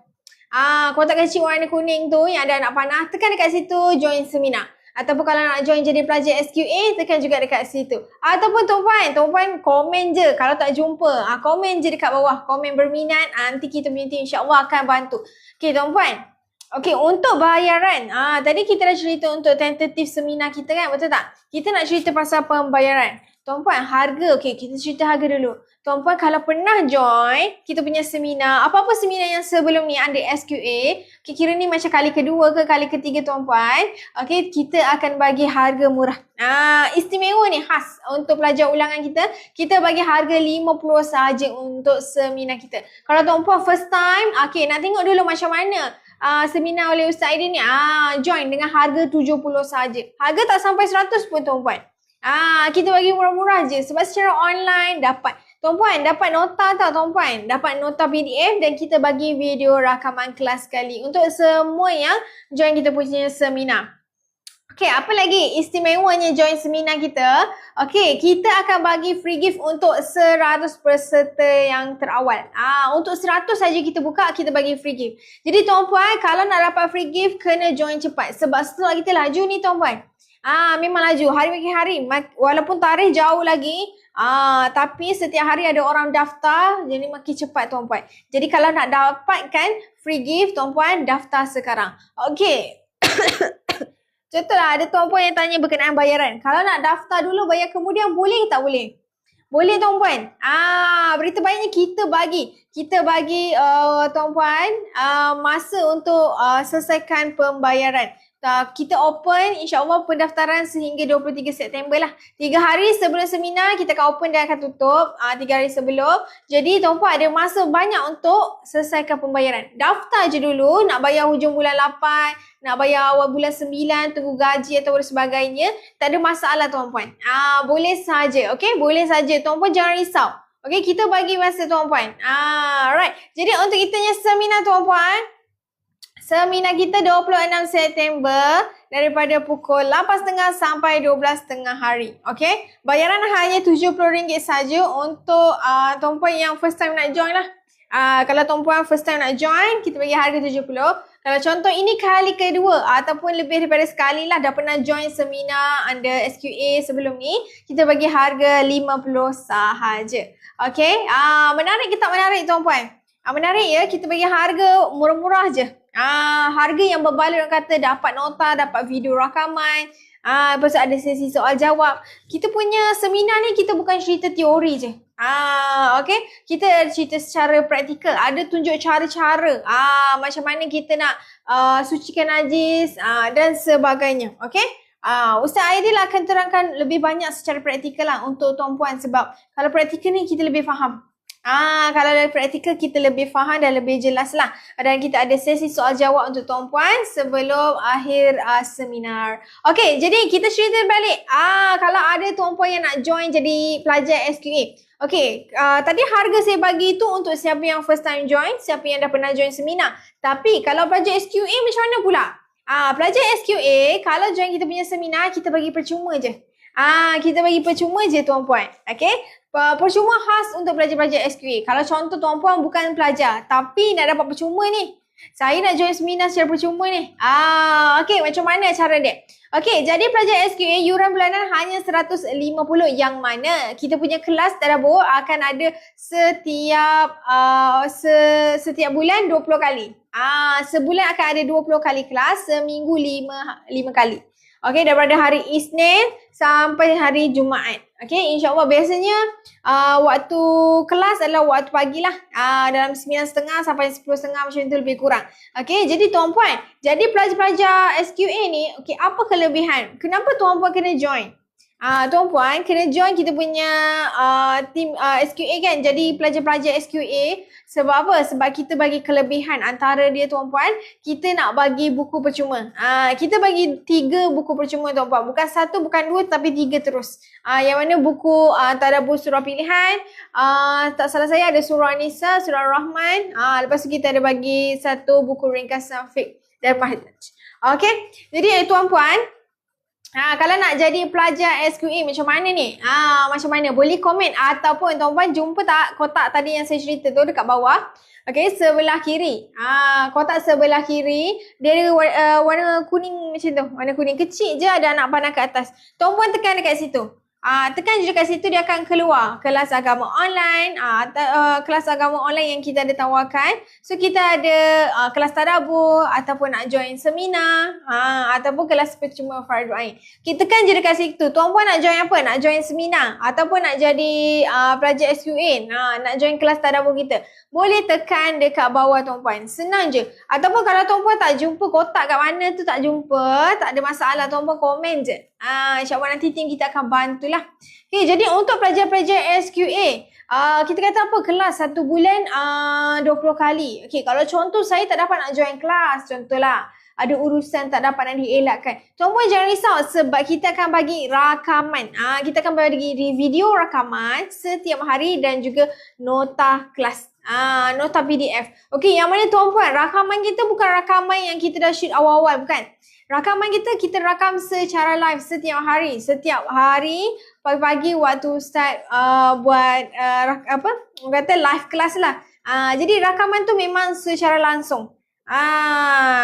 S3: Kotak kecil warna kuning tu yang ada anak panah, tekan dekat situ join seminar. Ataupun kalau nak join jadi pelajar SQA, tekan juga dekat situ. Ataupun tuan-puan komen je kalau tak jumpa. Komen je dekat bawah, komen berminat. Nanti kita punya team insya-Allah akan bantu. Okey tuan-puan. Okey, untuk bayaran. Tadi kita dah cerita untuk tentatif seminar kita kan, betul tak? Kita nak cerita pasal pembayaran. Tuan-puan, harga. Okey, kita cerita harga dulu. Tuan-puan kalau pernah join kita punya seminar, apa-apa seminar yang sebelum ni under SQA, kira ni macam kali kedua ke kali ketiga tuan-puan, okay, kita akan bagi harga murah. Istimewa ni khas untuk pelajar ulangan kita bagi harga 50 sahaja untuk seminar kita. Kalau tuan-puan first time, okay, nak tengok dulu macam mana seminar oleh Ustaz Aidil ni, join dengan harga 70 sahaja. Harga tak sampai 100 pun tuan-puan. Kita bagi murah-murah je sebab secara online dapat. Tuan-puan dapat nota tau tuan-puan. Dapat nota PDF dan kita bagi video rakaman kelas sekali untuk semua yang join kita punya seminar. Okey, apa lagi istimewanya join seminar kita? Okey, kita akan bagi free gift untuk 100 peserta yang terawal. Untuk 100 saja kita buka, kita bagi free gift. Jadi tuan-puan, kalau nak dapat free gift, kena join cepat. Sebab setelah kita laju ni tuan-puan. Memang laju. Hari makin hari. Walaupun tarikh jauh lagi, tapi setiap hari ada orang daftar, jadi makin cepat tuan-puan. Jadi kalau nak dapatkan free gift tuan-puan, daftar sekarang. Okey. Contohlah ada tuan-puan yang tanya berkenaan bayaran. Kalau nak daftar dulu bayar kemudian boleh tak boleh? Boleh tuan-puan. Berita baiknya kita bagi tuan-puan masa untuk selesaikan pembayaran. Kita open insya-Allah pendaftaran sehingga 23 September lah. 3 hari sebelum seminar kita akan open dan akan tutup 3 hari sebelum. Jadi tuan-puan ada masa banyak untuk selesaikan pembayaran. Daftar je dulu, nak bayar hujung bulan 8, nak bayar awal bulan 9, tunggu gaji atau sebagainya, tak ada masalah tuan-puan. Boleh saja, okey? Boleh saja. Tuan-puan jangan risau. Okey, kita bagi masa tuan-puan. Right. Jadi untuk kita punya seminar tuan-puan, seminar kita 26 September daripada pukul 8.30 sampai 12.30 hari. Okey? Bayaran hanya RM70 saja untuk tuan-puan yang first time nak join lah. Kalau tuan-puan first time nak join, kita bagi harga 70. Kalau contoh ini kali kedua ataupun lebih daripada sekali lah dah pernah join seminar under SQA sebelum ni, kita bagi harga 50 sahaja. Okey? Menarik ke tak menarik tuan-puan? Menarik ya, kita bagi harga murah-murah je. Harga yang berbaloi orang kata dapat nota, dapat video rakaman. Lepas tu ada sesi soal jawab. Kita punya seminar ni kita bukan cerita teori je. Okay? Kita cerita secara praktikal. Ada tunjuk cara-cara. Macam mana kita nak sucikan najis dan sebagainya. Okay? Ustaz Aidil akan terangkan lebih banyak secara praktikal lah untuk tuan-puan sebab kalau praktikal ni kita lebih faham. Kalau dari praktikal kita lebih faham dan lebih jelas lah. Dan kita ada sesi soal jawab untuk tuan-puan sebelum akhir seminar. Okey, jadi kita cerita balik. Kalau ada tuan-puan yang nak join jadi pelajar SQA. Okey, tadi harga saya bagi tu untuk siapa yang first time join, siapa yang dah pernah join seminar. Tapi kalau pelajar SQA macam mana pula? Pelajar SQA kalau join kita punya seminar, kita bagi percuma je. Kita bagi percuma je tuan-puan. Okey? Percuma khas untuk pelajar-pelajar SQA. Kalau contoh tuan-puan bukan pelajar tapi nak dapat percuma ni. Saya nak join seminar secara percuma ni. Okey, macam mana cara dia? Okey, jadi pelajar SQA yuran bulanan hanya 150 yang mana kita punya kelas tadabbur akan ada setiap bulan 20 kali. Sebulan akan ada 20 kali kelas, seminggu 5 kali. Okay, daripada hari Isnin sampai hari Jumaat. Okay, insyaAllah biasanya waktu kelas adalah waktu pagi lah. Dalam 9.30 sampai 10.30 macam tu lebih kurang. Okay, jadi tuan-puan, jadi pelajar-pelajar SQA ni, okay, apa kelebihan? Kenapa tuan-puan kena join? Tuan-puan kena join kita punya team SQA kan. Jadi pelajar-pelajar SQA sebab apa? Sebab kita bagi kelebihan antara dia tuan-puan, kita nak bagi buku percuma. Kita bagi 3 buku percuma tuan-puan. Bukan 1, bukan 2 tapi 3 terus. Yang mana buku tadabbur surah pilihan, tak salah saya ada surah Nisa, surah Rahman. Lepas tu kita ada bagi 1 buku ringkasan fiqh dan manhaj. Okay, jadi tuan-puan, kalau nak jadi pelajar SQA macam mana ni? Macam mana? Boleh komen ataupun tuan-puan jumpa tak kotak tadi yang saya cerita tu dekat bawah. Okay, sebelah kiri. Kotak sebelah kiri dia ada warna kuning macam tu. Warna kuning kecil je, ada anak panah ke atas. Tuan-puan tekan dekat situ. Tekan je dekat situ, dia akan keluar kelas agama online, kelas agama online yang kita ada tawarkan. So kita ada kelas tadabbur ataupun nak join seminar, ataupun kelas percuma fardu ain. Kita tekan je dekat situ. Tuan-puan nak join apa? Nak join seminar ataupun nak jadi pelajar SQA, nak join kelas tadabbur kita. Boleh tekan dekat bawah tuan-puan. Senang je. Ataupun kalau tuan-puan tak jumpa kotak kat mana tu, tak jumpa, tak ada masalah, tuan-puan komen je. InsyaAllah nanti tim kita akan bantulah. Okay, jadi untuk pelajar-pelajar SQA, kita kata apa? Kelas 1 bulan 20 kali. Okay, kalau contoh saya tak dapat nak join kelas, contohlah ada urusan tak dapat nak dielakkan. Tuan-puan jangan risau sebab kita akan bagi rakaman. Kita akan bagi video rakaman setiap hari dan juga nota kelas. Nota PDF. Okey, yang mana tuan-puan, rakaman kita bukan rakaman yang kita dah shoot awal-awal, bukan. Rakaman kita rakam secara live setiap hari. Setiap hari pagi-pagi waktu start buat orang kata live kelas lah. Jadi rakaman tu memang secara langsung.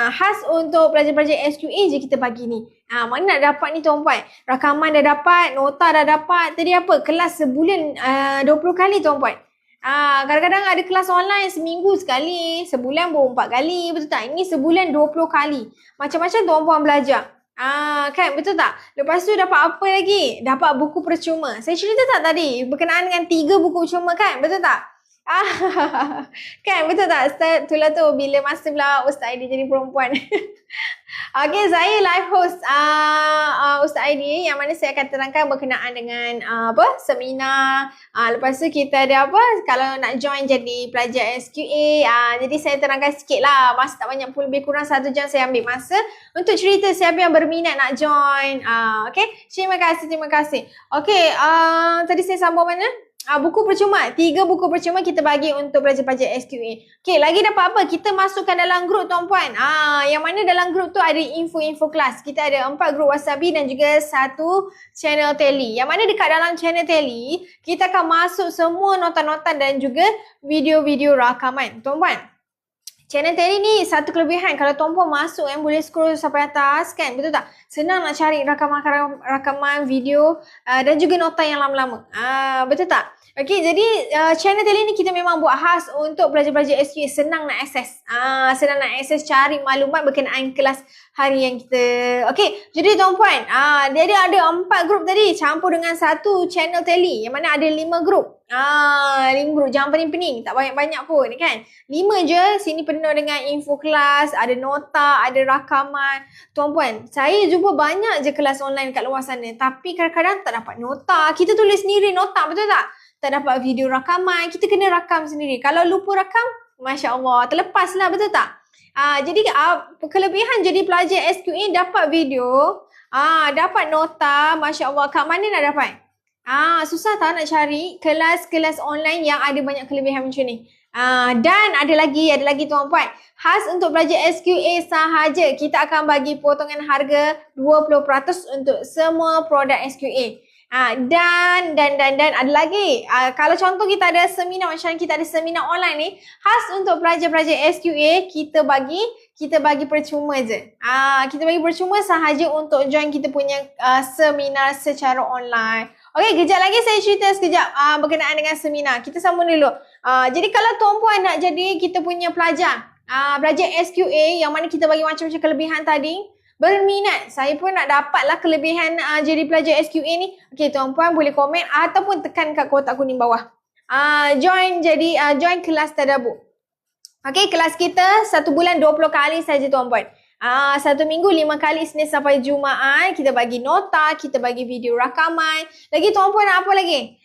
S3: Khas untuk pelajar-pelajar SQA je kita bagi ni. Mana nak dapat ni tuan-puan? Rakaman dah dapat, nota dah dapat. Tadi apa? Kelas sebulan 20 kali tuan-puan. Kadang-kadang ada kelas online seminggu sekali, sebulan baru 4 kali, betul tak? Ini sebulan 20 kali. Macam-macam tuan-puan belajar. Kan, betul tak? Lepas tu dapat apa lagi? Dapat buku percuma. Saya cerita tak tadi? Berkenaan dengan 3 buku percuma kan? Betul tak? Kan, betul tak? Itulah tu bila masa pula Ustaz Aidi jadi perempuan. Okay, saya live host Ustaz Aidi yang mana saya akan terangkan berkenaan dengan seminar. Lepas tu kita ada apa? Kalau nak join jadi pelajar SQA. Jadi saya terangkan sikit lah. Masa tak banyak pun, lebih kurang 1 jam saya ambil masa untuk cerita siapa yang berminat nak join. Okay, terima kasih. Okay, tadi saya sambung mana? Buku percuma. 3 buku percuma kita bagi untuk pelajar-pelajar SQA. Okay, lagi dapat apa? Kita masukkan dalam grup tuan-puan. Yang mana dalam grup tu ada info-info kelas. Kita ada 4 grup WhatsApp dan juga 1 channel tele. Yang mana dekat dalam channel tele, kita akan masuk semua nota-nota dan juga video-video rakaman. Tuan-puan, channel tele ni satu kelebihan. Kalau tuan-puan masuk boleh scroll sampai atas kan, betul tak? Senang nak cari rakaman video dan juga nota yang lama-lama. Betul tak? Okey, jadi channel tele ni kita memang buat khas untuk pelajar-pelajar SQA, senang nak akses. Senang nak akses cari maklumat berkenaan kelas hari yang kita. Okey, jadi tuan-puan, dia ada 4 grup tadi campur dengan 1 channel tele yang mana ada 5 grup. 5 grup, jangan pening-pening, tak banyak-banyak pun kan. 5 je, sini penuh dengan info kelas, ada nota, ada rakaman. Tuan-puan, saya jumpa banyak je kelas online kat luar sana, tapi kadang-kadang tak dapat nota. Kita tulis sendiri nota, betul tak? Tak dapat video rakaman, kita kena rakam sendiri. Kalau lupa rakam, Masya Allah, terlepas lah, betul tak? Jadi kelebihan jadi pelajar SQA dapat video, dapat nota, Masya Allah. Kat mana nak dapat? Susah tak nak cari kelas-kelas online yang ada banyak kelebihan macam ni. Dan ada lagi tuan-puan, khas untuk pelajar SQA sahaja, kita akan bagi potongan harga 20% untuk semua produk SQA. Dan ada lagi, kalau contoh kita ada seminar, macam kita ada seminar online ni, khas untuk pelajar-pelajar SQA, kita bagi percuma je. Kita bagi percuma sahaja untuk join kita punya seminar secara online. Okey, kejap lagi saya cerita sekejap berkenaan dengan seminar. Kita sambung dulu. Jadi kalau tuan-puan nak jadi kita punya pelajar SQA yang mana kita bagi macam-macam kelebihan tadi, berminat, saya pun nak dapatlah kelebihan jadi pelajar SQA ni. Okey, tuan-puan boleh komen ataupun tekan kat kotak kuning bawah. Join kelas tadabbur. Okey, kelas kita 1 bulan 20 kali saja tuan-puan. 1 minggu 5 kali Isnin sampai Jumaat. Kita bagi nota, kita bagi video rakaman. Lagi tuan-puan nak apa lagi?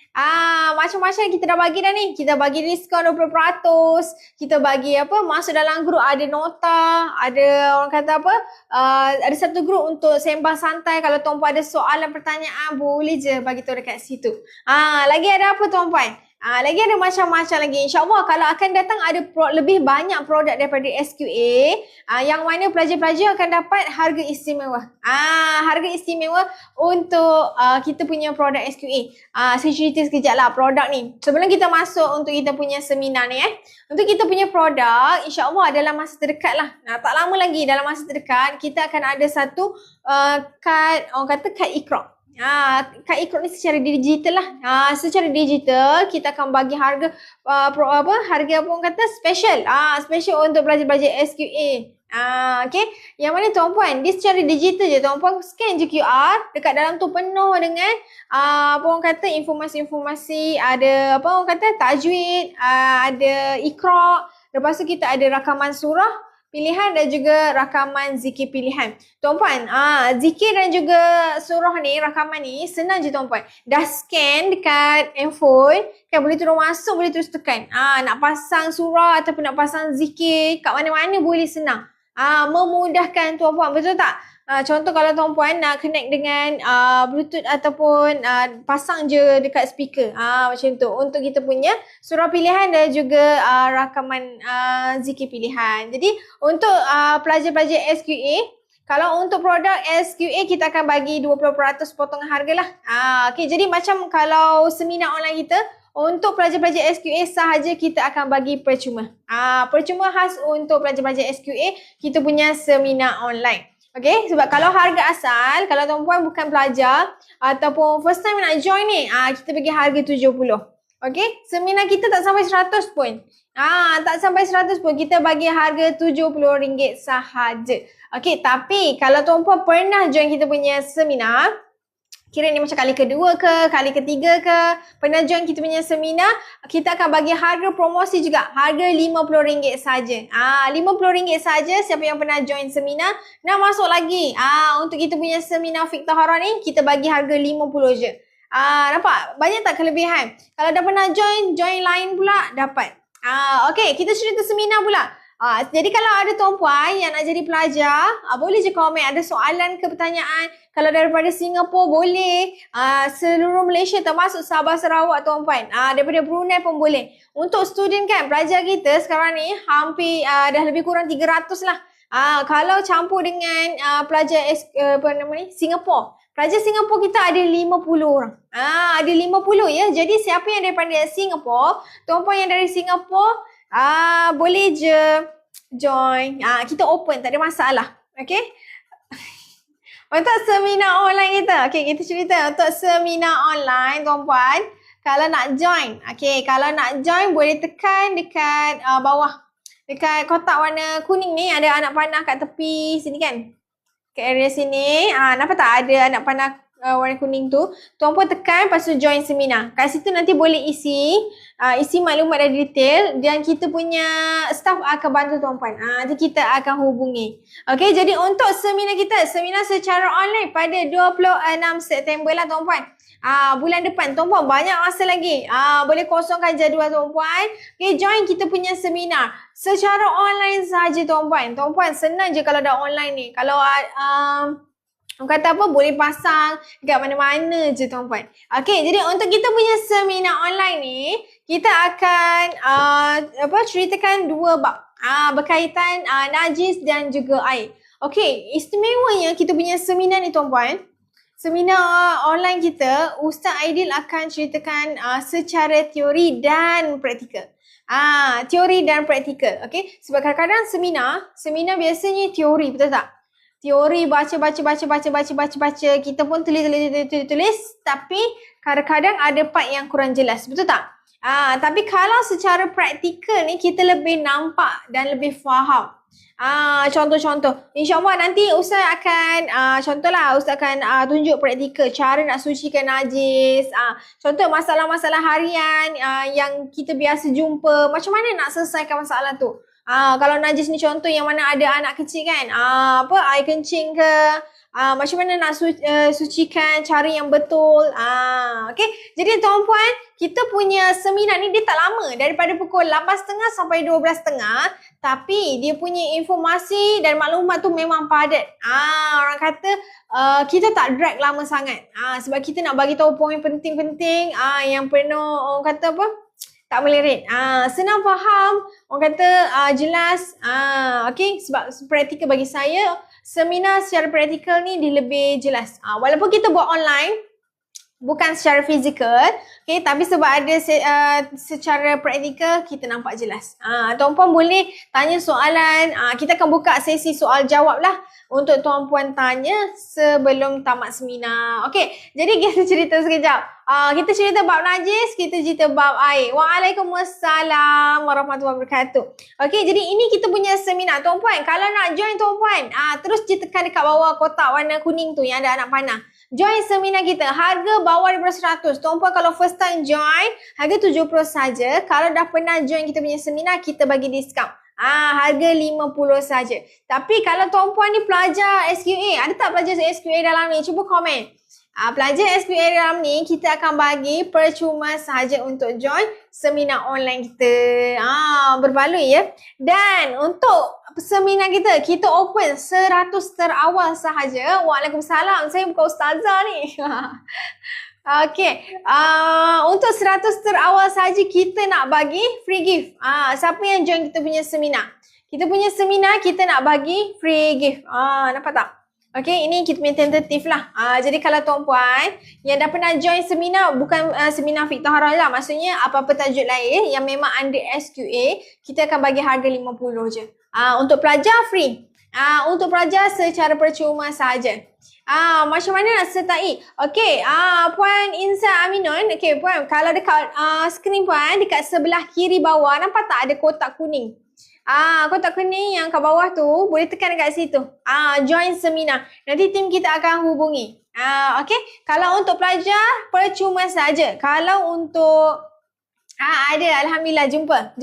S3: Macam-macam kita dah bagi dah ni. Kita bagi diskaun 20%. Kita bagi masuk dalam grup ada nota, ada orang kata ada satu grup untuk sembang santai. Kalau tuan-puan ada soalan, pertanyaan, boleh je bagi tahu dekat situ. Lagi ada apa tuan-puan? Lagi ada macam-macam lagi. InsyaAllah kalau akan datang ada lebih banyak produk daripada SQA yang mana pelajar-pelajar akan dapat harga istimewa. Harga istimewa untuk kita punya produk SQA. Saya cerita sekejap lah produk ni. Sebelum kita masuk untuk kita punya seminar ni untuk kita punya produk, insyaAllah dalam masa terdekat lah. Tak lama lagi, dalam masa terdekat kita akan ada satu kad, orang kata kad Iqra. Kad Iqra ni secara digital lah. Secara digital kita akan bagi harga harga orang kata special. Special untuk pelajar-pelajar SQA. Okay. Yang mana tuan-puan, dia secara digital je. Tuan-puan scan je QR. Dekat dalam tu penuh dengan orang kata informasi-informasi. Ada orang kata tajwid, ada Iqra. Lepas tu kita ada rakaman surah pilihan dan juga rakaman zikir pilihan. Tuan-puan, zikir dan juga surah ni, rakaman ni senang je tuan-puan. Dah scan dekat handphone, kan boleh terus masuk, boleh terus tekan. Nak pasang surah ataupun nak pasang zikir, kat mana-mana boleh senang. Memudahkan tuan-puan, betul tak? Contoh kalau tuan-puan nak connect dengan Bluetooth ataupun pasang je dekat speaker. Macam tu. Untuk kita punya surah pilihan dan juga rakaman zikir pilihan. Jadi untuk pelajar-pelajar SQA, kalau untuk produk SQA kita akan bagi 20% potongan harga lah. Okay, jadi macam kalau seminar online kita, untuk pelajar-pelajar SQA sahaja kita akan bagi percuma. Percuma khas untuk pelajar-pelajar SQA, kita punya seminar online. Okay, sebab kalau harga asal, kalau tuan-puan bukan pelajar ataupun first time nak join ni, kita bagi harga 70. Okay, seminar kita tak sampai 100 pun. Tak sampai 100 pun, kita bagi harga RM70 sahaja. Okay, tapi kalau tuan-puan pernah join kita punya seminar, kira ni macam kali kedua ke, kali ketiga ke, pernah join kita punya seminar, kita akan bagi harga promosi juga. Harga RM50 saja. RM50 saja siapa yang pernah join seminar. Nak masuk lagi untuk kita punya seminar Fiqh Taharah ni, kita bagi harga RM50 je. Nampak? Banyak tak kelebihan? Kalau dah pernah join lain pula dapat. Okay, kita cerita seminar pula. Jadi kalau ada tuan-puan yang nak jadi pelajar, boleh je komen. Ada soalan ke pertanyaan. Kalau daripada Singapura boleh. Seluruh Malaysia termasuk Sabah Sarawak tuan-puan. Daripada Brunei pun boleh. Untuk student kan, pelajar kita sekarang ni hampir dah lebih kurang 300 lah. Kalau campur dengan pelajar Singapura. Pelajar Singapura kita ada 50 orang. Ada 50 ya. Jadi siapa yang daripada Singapura, tuan-puan yang dari Singapura, boleh je join. Kita open, tak ada masalah. Okay. Untuk seminar online kita. Okay, kita cerita. Untuk seminar online, tuan-puan, kalau nak join. Okay, kalau nak join boleh tekan dekat bawah. Dekat kotak warna kuning ni, ada anak panah kat tepi sini kan. Kat area sini. Nampak tak ada anak panah warna kuning tu. Tuan-puan tekan, lepas tu join seminar. Kat situ nanti boleh isi maklumat dan detail dan kita punya staff akan bantu tuan-puan. Nanti kita akan hubungi. Okay, jadi untuk seminar kita, seminar secara online pada 26 September lah tuan-puan. Bulan depan tuan-puan banyak masa lagi. Boleh kosongkan jadual tuan-puan. Okay, join kita punya seminar secara online saja tuan-puan. Tuan-puan senang je kalau dah online ni. Kalau orang kata apa, boleh pasang dekat mana-mana je tuan-puan. Okay, jadi untuk kita punya seminar online ni, kita akan ceritakan 2 bab. Berkaitan najis dan juga air. Okay, istimewanya kita punya seminar ni tuan-puan. Seminar online kita, Ustaz Aidil akan ceritakan secara teori dan praktikal. Teori dan praktikal. Okay, sebab kadang-kadang seminar biasanya teori, betul tak? Teori baca. Kita pun tulis. Tapi kadang-kadang ada part yang kurang jelas. Betul tak? Tapi kalau secara praktikal ni kita lebih nampak dan lebih faham. Contoh-contoh. InsyaAllah nanti Ustaz akan contohlah Ustaz akan tunjuk praktikal cara nak sucikan najis. Contoh masalah-masalah harian yang kita biasa jumpa. Macam mana nak selesaikan masalah tu? Kalau najis ni contoh yang mana ada anak kecil kan. Air kencing ke. Macam mana nak sucikan cara yang betul. Okay. Jadi tuan-puan, kita punya seminar ni dia tak lama. Daripada pukul 8.30 sampai 12.30. Tapi dia punya informasi dan maklumat tu memang padat. Orang kata kita tak drag lama sangat. Sebab kita nak bagi tahu poin penting-penting yang penuh orang kata apa? Tak melirik. Senang faham. Orang kata jelas. Okay. Sebab praktikal bagi saya, seminar secara praktikal ni dia lebih jelas. Walaupun kita buat online, bukan secara fizikal, okay, tapi sebab ada secara praktikal kita nampak jelas. Tuan-puan boleh tanya soalan, kita akan buka sesi soal jawab lah untuk tuan-puan tanya sebelum tamat seminar. Okay, jadi kita cerita sekejap. Kita cerita bab najis, kita cerita bab air. Waalaikumsalam warahmatullahi wabarakatuh. Okay, jadi ini kita punya seminar tuan-puan. Kalau nak join tuan-puan, terus je tekan dekat bawah kotak warna kuning tu yang ada anak panah. Join seminar kita. Harga bawah daripada 100. Tuan-puan kalau first time join, harga 70 saja. Kalau dah pernah join kita punya seminar, kita bagi diskaun. Harga 50 saja. Tapi kalau tuan-puan ni pelajar SQA, ada tak pelajar SQA dalam ni? Cuba komen. Pelajar SQA dalam ni, kita akan bagi percuma sahaja untuk join seminar online kita. Berbaloi ya. Dan untuk seminar kita open 100 terawal sahaja. Waalaikumsalam. Saya bukan ustazah ni. Okay. Untuk 100 terawal sahaja kita nak bagi free gift. Siapa yang join kita punya seminar? Kita punya seminar kita nak bagi free gift. Nampak tak? Okay, ini kita punya tentatif lah. Jadi kalau tuan-puan yang dah pernah join seminar, bukan seminar Fiqh Taharah lah. Maksudnya apa-apa tajuk lain yang memang under SQA, kita akan bagi harga 50 je. Untuk pelajar free. Untuk pelajar secara percuma sahaja. Macam mana nak sertai? Okay, Puan Insa Aminun. Okay, Puan, kalau dekat skrin Puan, dekat sebelah kiri bawah, nampak tak ada kotak kuning? Kotak kuning yang kat bawah tu, boleh tekan dekat situ. Join seminar. Nanti tim kita akan hubungi. Okay. Kalau untuk pelajar, percuma saja. Kalau untuk ada, alhamdulillah, jumpa.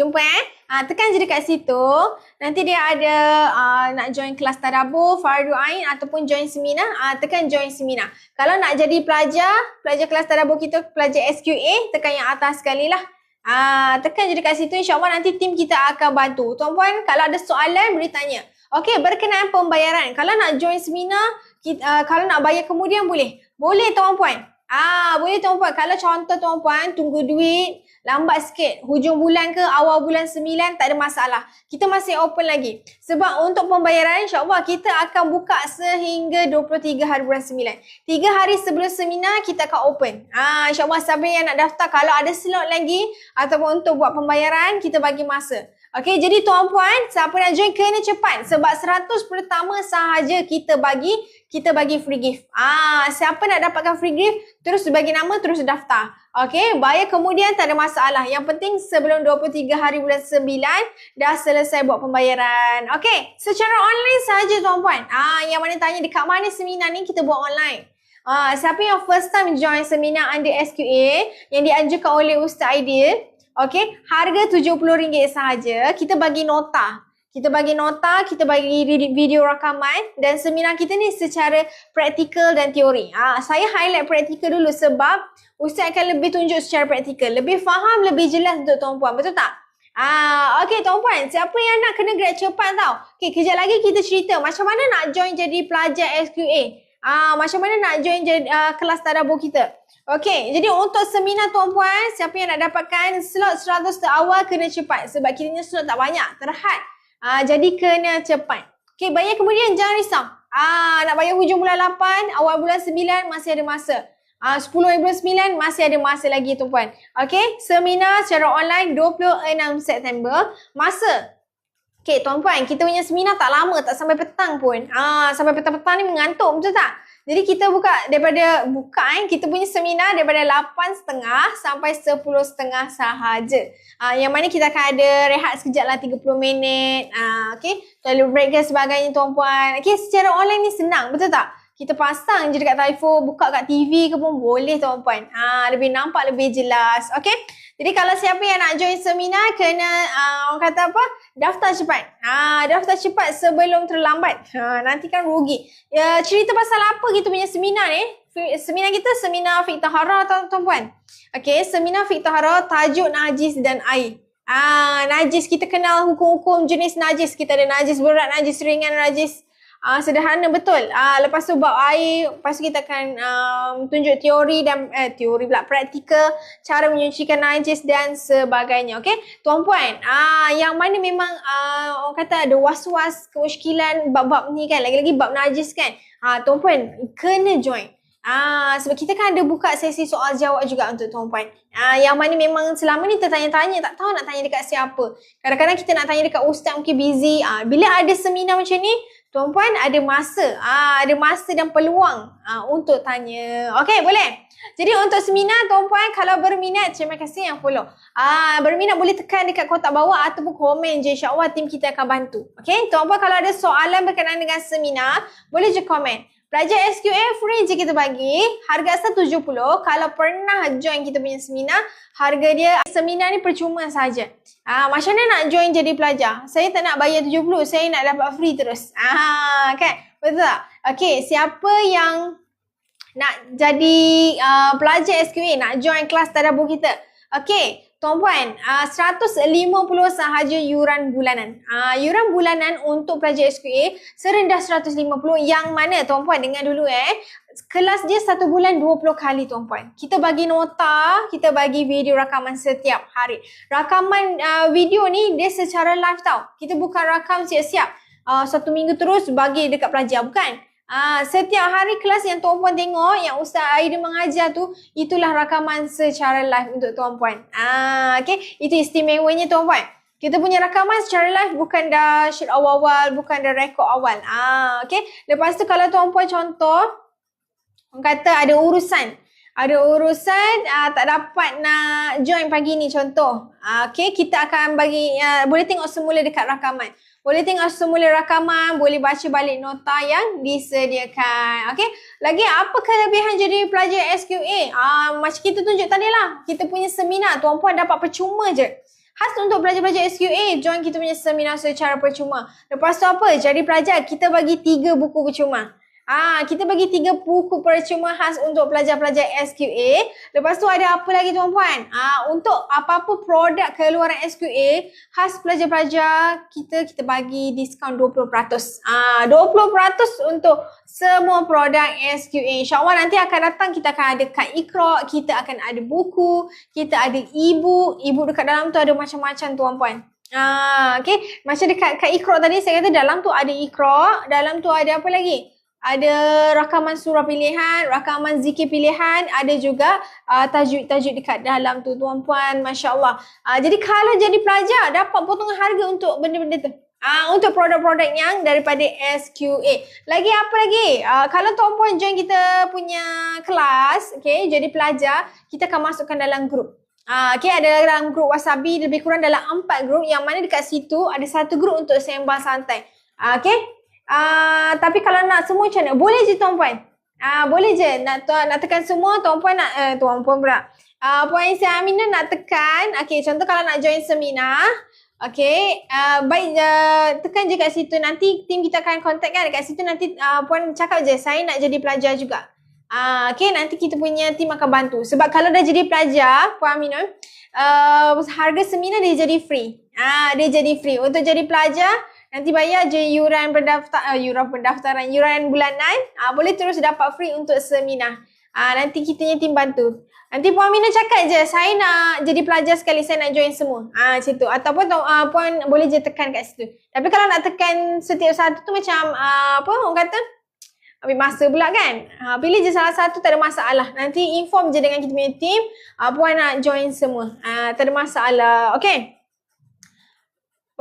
S3: Tekan je dekat situ. Nanti dia ada nak join kelas tadabbur, fardu ain ataupun join seminar, tekan join seminar. Kalau nak jadi pelajar kelas tadabbur kita, pelajar SQA, tekan yang atas sekali lah. Tekan je dekat situ, insyaAllah nanti tim kita akan bantu. Tuan-puan, kalau ada soalan boleh tanya. Okey, berkenaan pembayaran. Kalau nak join seminar, kalau nak bayar kemudian boleh. Boleh tuan-puan. Boleh tuan-puan. Kalau contoh tuan-puan tunggu duit lambat sikit, hujung bulan ke awal bulan 9, tak ada masalah. Kita masih open lagi. Sebab untuk pembayaran insyaAllah kita akan buka sehingga 23 hari bulan 9. 3 hari sebelum seminar kita akan open. InsyaAllah siapa yang nak daftar, kalau ada slot lagi ataupun untuk buat pembayaran, kita bagi masa. Okey, jadi tuan-puan, siapa nak join kena cepat. Sebab 100 pertama sahaja kita bagi free gift. Siapa nak dapatkan free gift, terus bagi nama, terus daftar. Okey, bayar kemudian tak ada masalah. Yang penting sebelum 23 hari bulan 9 dah selesai buat pembayaran. Okey, secara online sahaja tuan-puan. Yang mana tanya dekat mana seminar ni, kita buat online. Siapa yang first time join seminar under SQA yang dianjurkan oleh Ustaz Aidil, okey, harga RM70 sahaja. Kita bagi nota. Kita bagi video rakaman, dan seminar kita ni secara praktikal dan teori. Saya highlight praktikal dulu sebab Ustaz akan lebih tunjuk secara praktikal. Lebih faham, lebih jelas untuk tuan-puan. Betul tak? Okey tuan-puan, siapa yang nak kena grad cepat tau? Okey, kejap lagi kita cerita macam mana nak join jadi pelajar SQA. Macam mana nak join jadi kelas tadabbur kita. Okey, jadi untuk seminar tuan-puan, siapa yang nak dapatkan slot 100 terawal kena cepat. Sebab kiranya slot tak banyak, terhad. Jadi kena cepat. Okey, bayar kemudian jangan risau. Nak bayar hujung bulan 8, awal bulan 9 masih ada masa. 10 bulan 9 masih ada masa lagi tuan-puan. Okey, seminar secara online 26 September. Masa. Okey tuan-puan, kita punya seminar tak lama, tak sampai petang pun. Sampai petang-petang ni mengantuk, betul tak? Jadi kita kita punya seminar daripada 8.30 sampai 10.30 sahaja. Yang mana kita akan ada rehat sekejap lah 30 minit. Okay, toilet break dan sebagainya tuan-puan. Okay, secara online ni senang, betul tak? Kita pasang je dekat telefon, buka kat TV ke pun boleh tuan-puan. Lebih nampak, lebih jelas. Okay. Jadi kalau siapa yang nak join seminar, kena orang kata apa? Daftar cepat. Daftar cepat sebelum terlambat. Nanti kan rugi. Cerita pasal apa kita punya seminar ni? Seminar kita seminar fiqh taharah tuan-puan. Okay, seminar fiqh taharah tajuk najis dan air. Najis, kita kenal hukum-hukum jenis najis. Kita ada najis berat, najis ringan, najis sederhana, betul. Lepas tu bab air, lepas tu kita akan tunjuk teori dan praktikal, cara menyucikan najis dan sebagainya. Okey, tuan-puan, yang mana memang orang kata ada was-was, kemusykilan bab-bab ni kan, lagi-lagi bab najis kan. Tuan-puan kena join. Sebab kita kan ada buka sesi soal jawab juga untuk tuan-puan. Yang mana memang selama ni tertanya-tanya, tak tahu nak tanya dekat siapa. Kadang-kadang kita nak tanya dekat ustaz, mungkin busy. Bila ada seminar macam ni, tuan-puan ada masa dan peluang untuk tanya. Okey, boleh? Jadi untuk seminar tuan-puan, kalau berminat, terima kasih yang follow. Berminat boleh tekan dekat kotak bawah ataupun komen je, insya-Allah tim kita akan bantu. Okey, tuan-puan kalau ada soalan berkenaan dengan seminar, boleh je komen. Pelajar SQA free je kita bagi. Harga asal 70. Kalau pernah join kita punya seminar, harga dia, seminar ni percuma saja. Macam mana nak join jadi pelajar? Saya tak nak bayar 70, saya nak dapat free terus. Kan? Betul tak? Okey, siapa yang nak jadi pelajar SQA, nak join kelas tadabbur kita? Okey, tuan-puan, 150 sahaja yuran bulanan. Yuran bulanan untuk pelajar SQA serendah 150, yang mana tuan-puan dengar dulu kelas dia 1 bulan 20 kali tuan-puan. Kita bagi nota, kita bagi video rakaman setiap hari. Rakaman video ni dia secara live tau. Kita bukan rakam siap-siap 1 minggu terus bagi dekat pelajar, bukan. Setiap hari kelas yang tuan-puan tengok, yang Ustaz Aida mengajar tu, itulah rakaman secara live untuk tuan-puan. Okay, itu istimewanya tuan-puan. Kita punya rakaman secara live, bukan dah shoot awal-awal, bukan dah rekod awal. Okay, lepas tu kalau tuan-puan contoh, orang kata ada urusan, tak dapat nak join pagi ni contoh. Okay, kita akan bagi, boleh tengok semula dekat rakaman. Boleh tengok semula rakaman, boleh baca balik nota yang disediakan. Okey. Lagi apa kelebihan jadi pelajar SQA? Macam kita tunjuk tadi lah. Kita punya seminar, tuan-puan dapat percuma je. Khas untuk pelajar-pelajar SQA, join kita punya seminar secara percuma. Lepas tu apa? Jadi pelajar, kita bagi 3 buku percuma. Kita bagi 3 buku percuma khas untuk pelajar-pelajar SQA. Lepas tu ada apa lagi tuan-puan? Untuk apa-apa produk keluaran SQA, khas pelajar-pelajar kita bagi diskaun 20%. 20% untuk semua produk SQA. InsyaAllah nanti akan datang, kita akan ada kad Iqra, kita akan ada buku, kita ada e-book. E-book dekat dalam tu ada macam-macam tuan-puan. Okay. Macam dekat kad Iqra tadi saya kata dalam tu ada Iqra, dalam tu ada apa lagi? Ada rakaman surah pilihan, rakaman zikir pilihan, ada juga tajuk-tajuk dekat dalam tu tuan-puan, masya-Allah. Jadi kalau jadi pelajar dapat potongan harga untuk benda-benda tu. Untuk produk-produk yang daripada SQA. Lagi apa lagi? Kalau tuan-puan join kita punya kelas, okay, jadi pelajar, kita akan masukkan dalam grup. Okay, ada dalam grup Wasabi, lebih kurang dalam 4 grup, yang mana dekat situ ada 1 grup untuk sembang santai. Okay. Tapi kalau nak semua macam mana? Boleh je tuan-puan. Boleh je. Nak tekan semua, tuan-puan nak, tuan-puan pula. Puan Aisyah Aminah nak tekan. Okay, contoh kalau nak join seminar. Okay, baik tekan je kat situ. Nanti tim kita akan contact kan dekat situ. Nanti puan cakap je, saya nak jadi pelajar juga. Okay, nanti kita punya tim akan bantu. Sebab kalau dah jadi pelajar, Puan Aminah, harga seminar dia jadi free. Dia jadi free. Untuk jadi pelajar, nanti bayar je yuran bulanan. Boleh terus dapat free untuk seminar. Nanti kita punya tim bantu. Nanti Puan Aminah cakap je, saya nak jadi pelajar sekali, saya nak join semua. Macam tu. Ataupun Puan boleh je tekan kat situ. Tapi kalau nak tekan setiap satu tu macam, orang kata, ambil masa pula kan. Pilih je salah satu, tak ada masalah. Nanti inform je dengan kita punya team, Puan nak join semua. Tak ada masalah. Okay.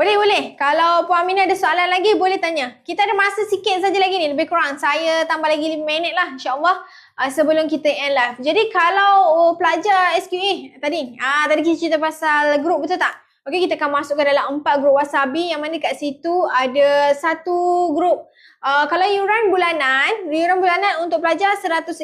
S3: Boleh. Kalau Puan Aminah ada soalan lagi, boleh tanya. Kita ada masa sikit saja lagi ni, lebih kurang. Saya tambah lagi 5 minit lah, insyaAllah. Sebelum kita end live. Jadi kalau pelajar SQA tadi kita cerita pasal grup, betul tak? Okey, kita akan masukkan dalam 4 grup Wasabi yang mana kat situ ada satu grup. Kalau yuran bulanan untuk pelajar 150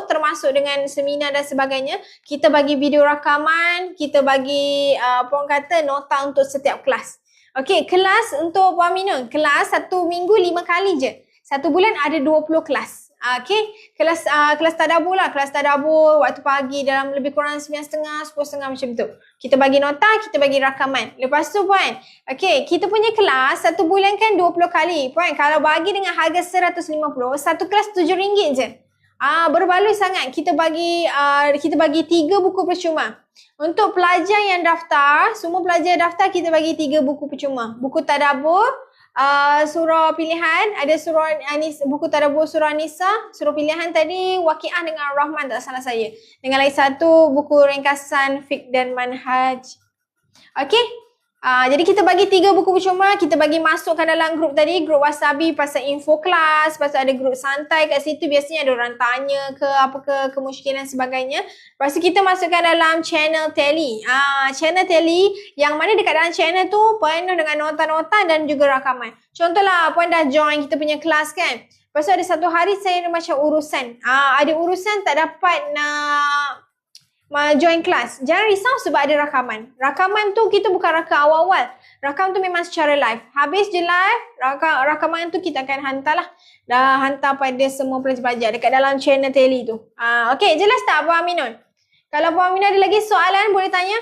S3: termasuk dengan seminar dan sebagainya. Kita bagi video rakaman, kita bagi orang kata nota untuk setiap kelas. Okey, kelas untuk Puan Aminah, kelas 1 minggu 5 kali je. 1 bulan ada 20 kelas. Okey, kelas tadabbur lah. Kelas tadabbur waktu pagi dalam lebih kurang 9.30, 10.30 macam tu. Kita bagi nota, kita bagi rakaman. Lepas tu Puan, okey, kita punya kelas 1 bulan kan 20 kali. Puan, kalau bagi dengan harga 150, satu kelas RM7 je. Berbaloi sangat. Kita bagi 3 buku percuma. Untuk pelajar yang daftar, semua pelajar daftar kita bagi 3 buku percuma. Buku tadabbur, surah pilihan, ada surah buku tadabbur surah Nisa, surah pilihan tadi Waqiah dengan Rahman tak salah saya. Dengan lagi satu buku ringkasan fiqh dan manhaj. Okey. Jadi kita bagi 3 buku percuma, kita bagi masukkan dalam grup tadi, grup Wasabi pasal info kelas, pasal ada grup santai kat situ, biasanya ada orang tanya ke apa ke kemusykilan sebagainya. Lepas tu kita masukkan dalam channel tele. Channel tele yang mana dekat dalam channel tu penuh dengan nota-nota dan juga rakaman. Contohlah Puan dah join kita punya kelas kan. Lepas tu ada satu hari saya ada macam urusan. Ada urusan tak dapat nak join kelas. Jangan risau sebab ada rakaman. Rakaman tu kita bukan rakam awal-awal. Rakam tu memang secara live. Habis je live, rakaman tu kita akan hantar lah. Dah hantar pada semua pelajar-pelajar dekat dalam channel tele tu. Okey, jelas tak Puan Aminah? Kalau Puan Aminah ada lagi soalan, boleh tanya.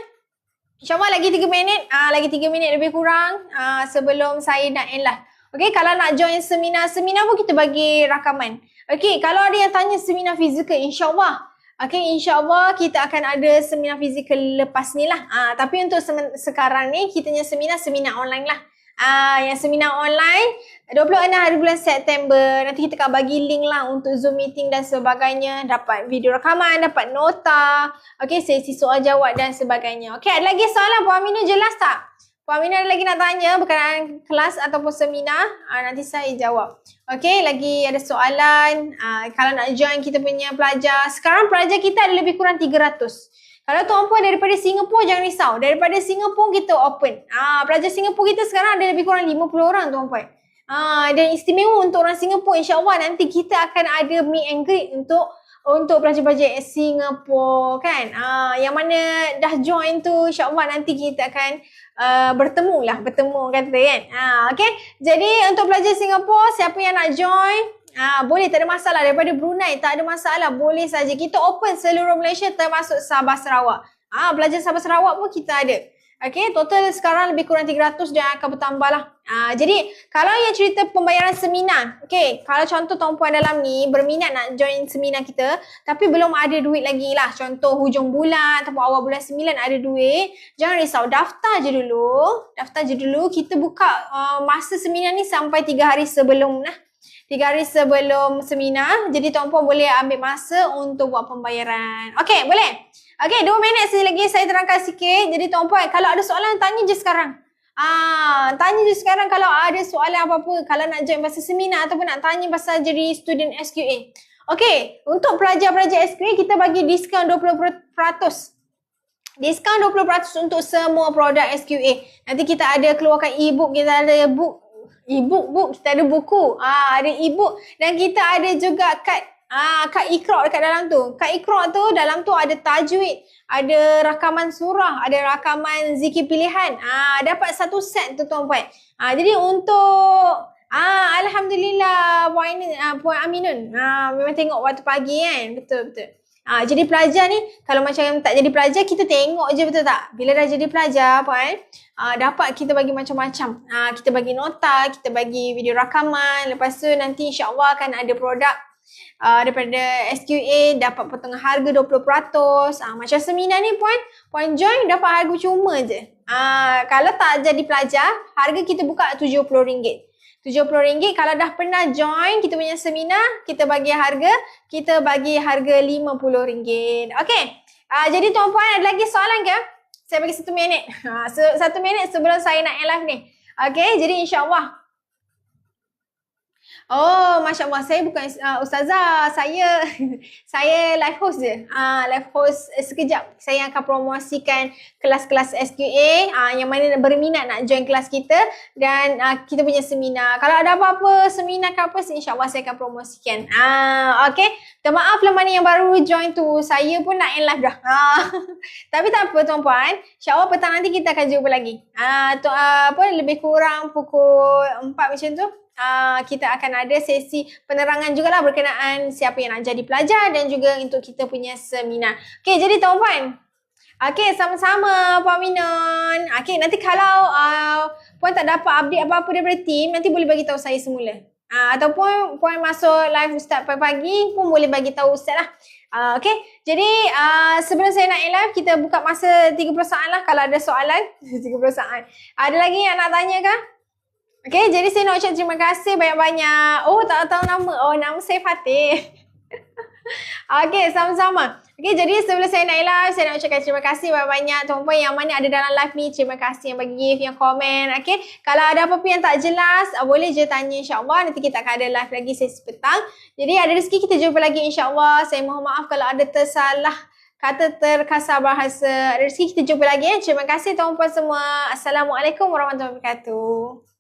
S3: InsyaAllah lagi 3 minit. Lagi 3 minit lebih kurang sebelum saya nak end lah. Okey, kalau nak join seminar pun kita bagi rakaman. Okey, kalau ada yang tanya seminar fizikal, insyaAllah. Okey, insyaAllah kita akan ada seminar fizikal lepas ni lah. Tapi untuk sekarang ni, kita punya seminar online lah. Yang seminar online 26 hari bulan September. Nanti kita akan bagi link lah untuk Zoom meeting dan sebagainya. Dapat video rakaman, dapat nota. Okey, sesi soal jawab dan sebagainya. Okey, ada lagi soalan Puan Aminah, jelas tak? Puan Aminah ada lagi nak tanya berkenaan kelas ataupun seminar? Nanti saya jawab. Okey, lagi ada soalan. Kalau nak join kita punya pelajar. Sekarang pelajar kita ada lebih kurang 300. Kalau tuan-puan daripada Singapura, jangan risau. Daripada Singapura kita open. Pelajar Singapura kita sekarang ada lebih kurang 50 orang tuan-puan. Dan istimewa untuk orang Singapura, insyaAllah nanti kita akan ada meet and greet untuk pelajar-pelajar Singapura kan. Yang mana dah join tu, insyaAllah nanti kita akan bertemu kata kan. Okay. Jadi untuk pelajar Singapura, siapa yang nak join, boleh, tak ada masalah. Daripada Brunei, tak ada masalah, boleh saja. Kita open seluruh Malaysia termasuk Sabah Sarawak. Pelajar Sabah Sarawak pun kita ada. Okay, total sekarang lebih kurang 300 dan akan bertambah lah. Jadi kalau yang cerita pembayaran seminar, okay, kalau contoh tuan-puan dalam ni berminat nak join seminar kita tapi belum ada duit lagi lah, contoh hujung bulan ataupun awal bulan 9 ada duit, jangan risau, daftar je dulu. Kita buka masa seminar ni sampai 3 hari sebelum lah. 3 hari sebelum seminar. Jadi tuan-puan boleh ambil masa untuk buat pembayaran. Okay, boleh? Okay, 2 minit lagi saya terangkan sikit. Jadi tuan-puan, kalau ada soalan, tanya je sekarang. Tanya je sekarang kalau ada soalan apa-apa. Kalau nak join pasal seminar ataupun nak tanya pasal jadi student SQA. Okay, untuk pelajar-pelajar SQA, kita bagi diskaun 20%. Diskaun 20% untuk semua produk SQA. Nanti kita ada keluarkan e-book, kita ada kita ada buku, ada e-book dan kita ada juga kad Iqra dekat dalam tu. Kad Iqra tu dalam tu ada tajwid, ada rakaman surah, ada rakaman zikir pilihan. Dapat satu set tu tuan-puan. Jadi untuk alhamdulillah Puan Aminun memang tengok waktu pagi kan. Betul. Jadi pelajar ni kalau macam tak jadi pelajar kita tengok je, betul tak? Bila dah jadi pelajar Puan, dapat kita bagi macam-macam. Kita bagi nota, kita bagi video rakaman. Lepas tu nanti insya-Allah akan ada produk daripada SQA dapat potongan harga 20%. Macam seminar ni Puan join dapat harga cuma je. Kalau tak jadi pelajar, harga kita buka RM70. RM70. Kalau dah pernah join kita punya seminar, kita bagi harga RM50. Okey. Jadi tuan-puan ada lagi soalan ke? Saya bagi 1 minit. 1 minit sebelum saya nak live ni. Okay, jadi insyaAllah. Oh, Masya Allah. Saya bukan ustazah. Saya live host je. Live host sekejap. Saya akan promosikan kelas-kelas SQA yang mana berminat nak join kelas kita. Dan kita punya seminar. Kalau ada apa-apa seminar ke apa, insyaAllah saya akan promosikan. Okay. Minta maaf lah mana yang baru join tu. Saya pun nak live dah. Tapi tak apa tuan-puan. InsyaAllah petang nanti kita akan jumpa lagi. Lebih kurang pukul 4 macam tu. Kita akan ada sesi penerangan jugalah berkenaan siapa yang nak jadi pelajar dan juga untuk kita punya seminar. Okay, jadi tuan-puan. Okay, sama-sama Puan Minon. Okay, nanti kalau Puan tak dapat update apa-apa daripada team, nanti boleh bagi tahu saya semula. Ataupun Puan masuk live Ustaz pagi-pagi pun boleh bagi tahu Ustaz lah. Okay, jadi sebelum saya nak live, kita buka masa 30 saat lah kalau ada soalan. 30 saat. Ada lagi yang nak tanya kah? Okay, jadi saya nak ucap terima kasih banyak-banyak. Oh, tak tahu nama. Oh, nama saya Fatih. Okay, sama-sama. Okay, jadi sebelum saya nak live, saya nak ucapkan terima kasih banyak-banyak tuan-puan yang mana ada dalam live ni. Terima kasih yang bagi gift, yang komen. Okay, kalau ada apa-apa yang tak jelas, boleh je tanya insyaAllah. Nanti kita akan ada live lagi sesi petang. Jadi ada rezeki kita jumpa lagi insyaAllah. Saya mohon maaf kalau ada tersalah kata, terkasar bahasa. Ada rezeki kita jumpa lagi. Terima kasih tuan-puan semua. Assalamualaikum warahmatullahi wabarakatuh.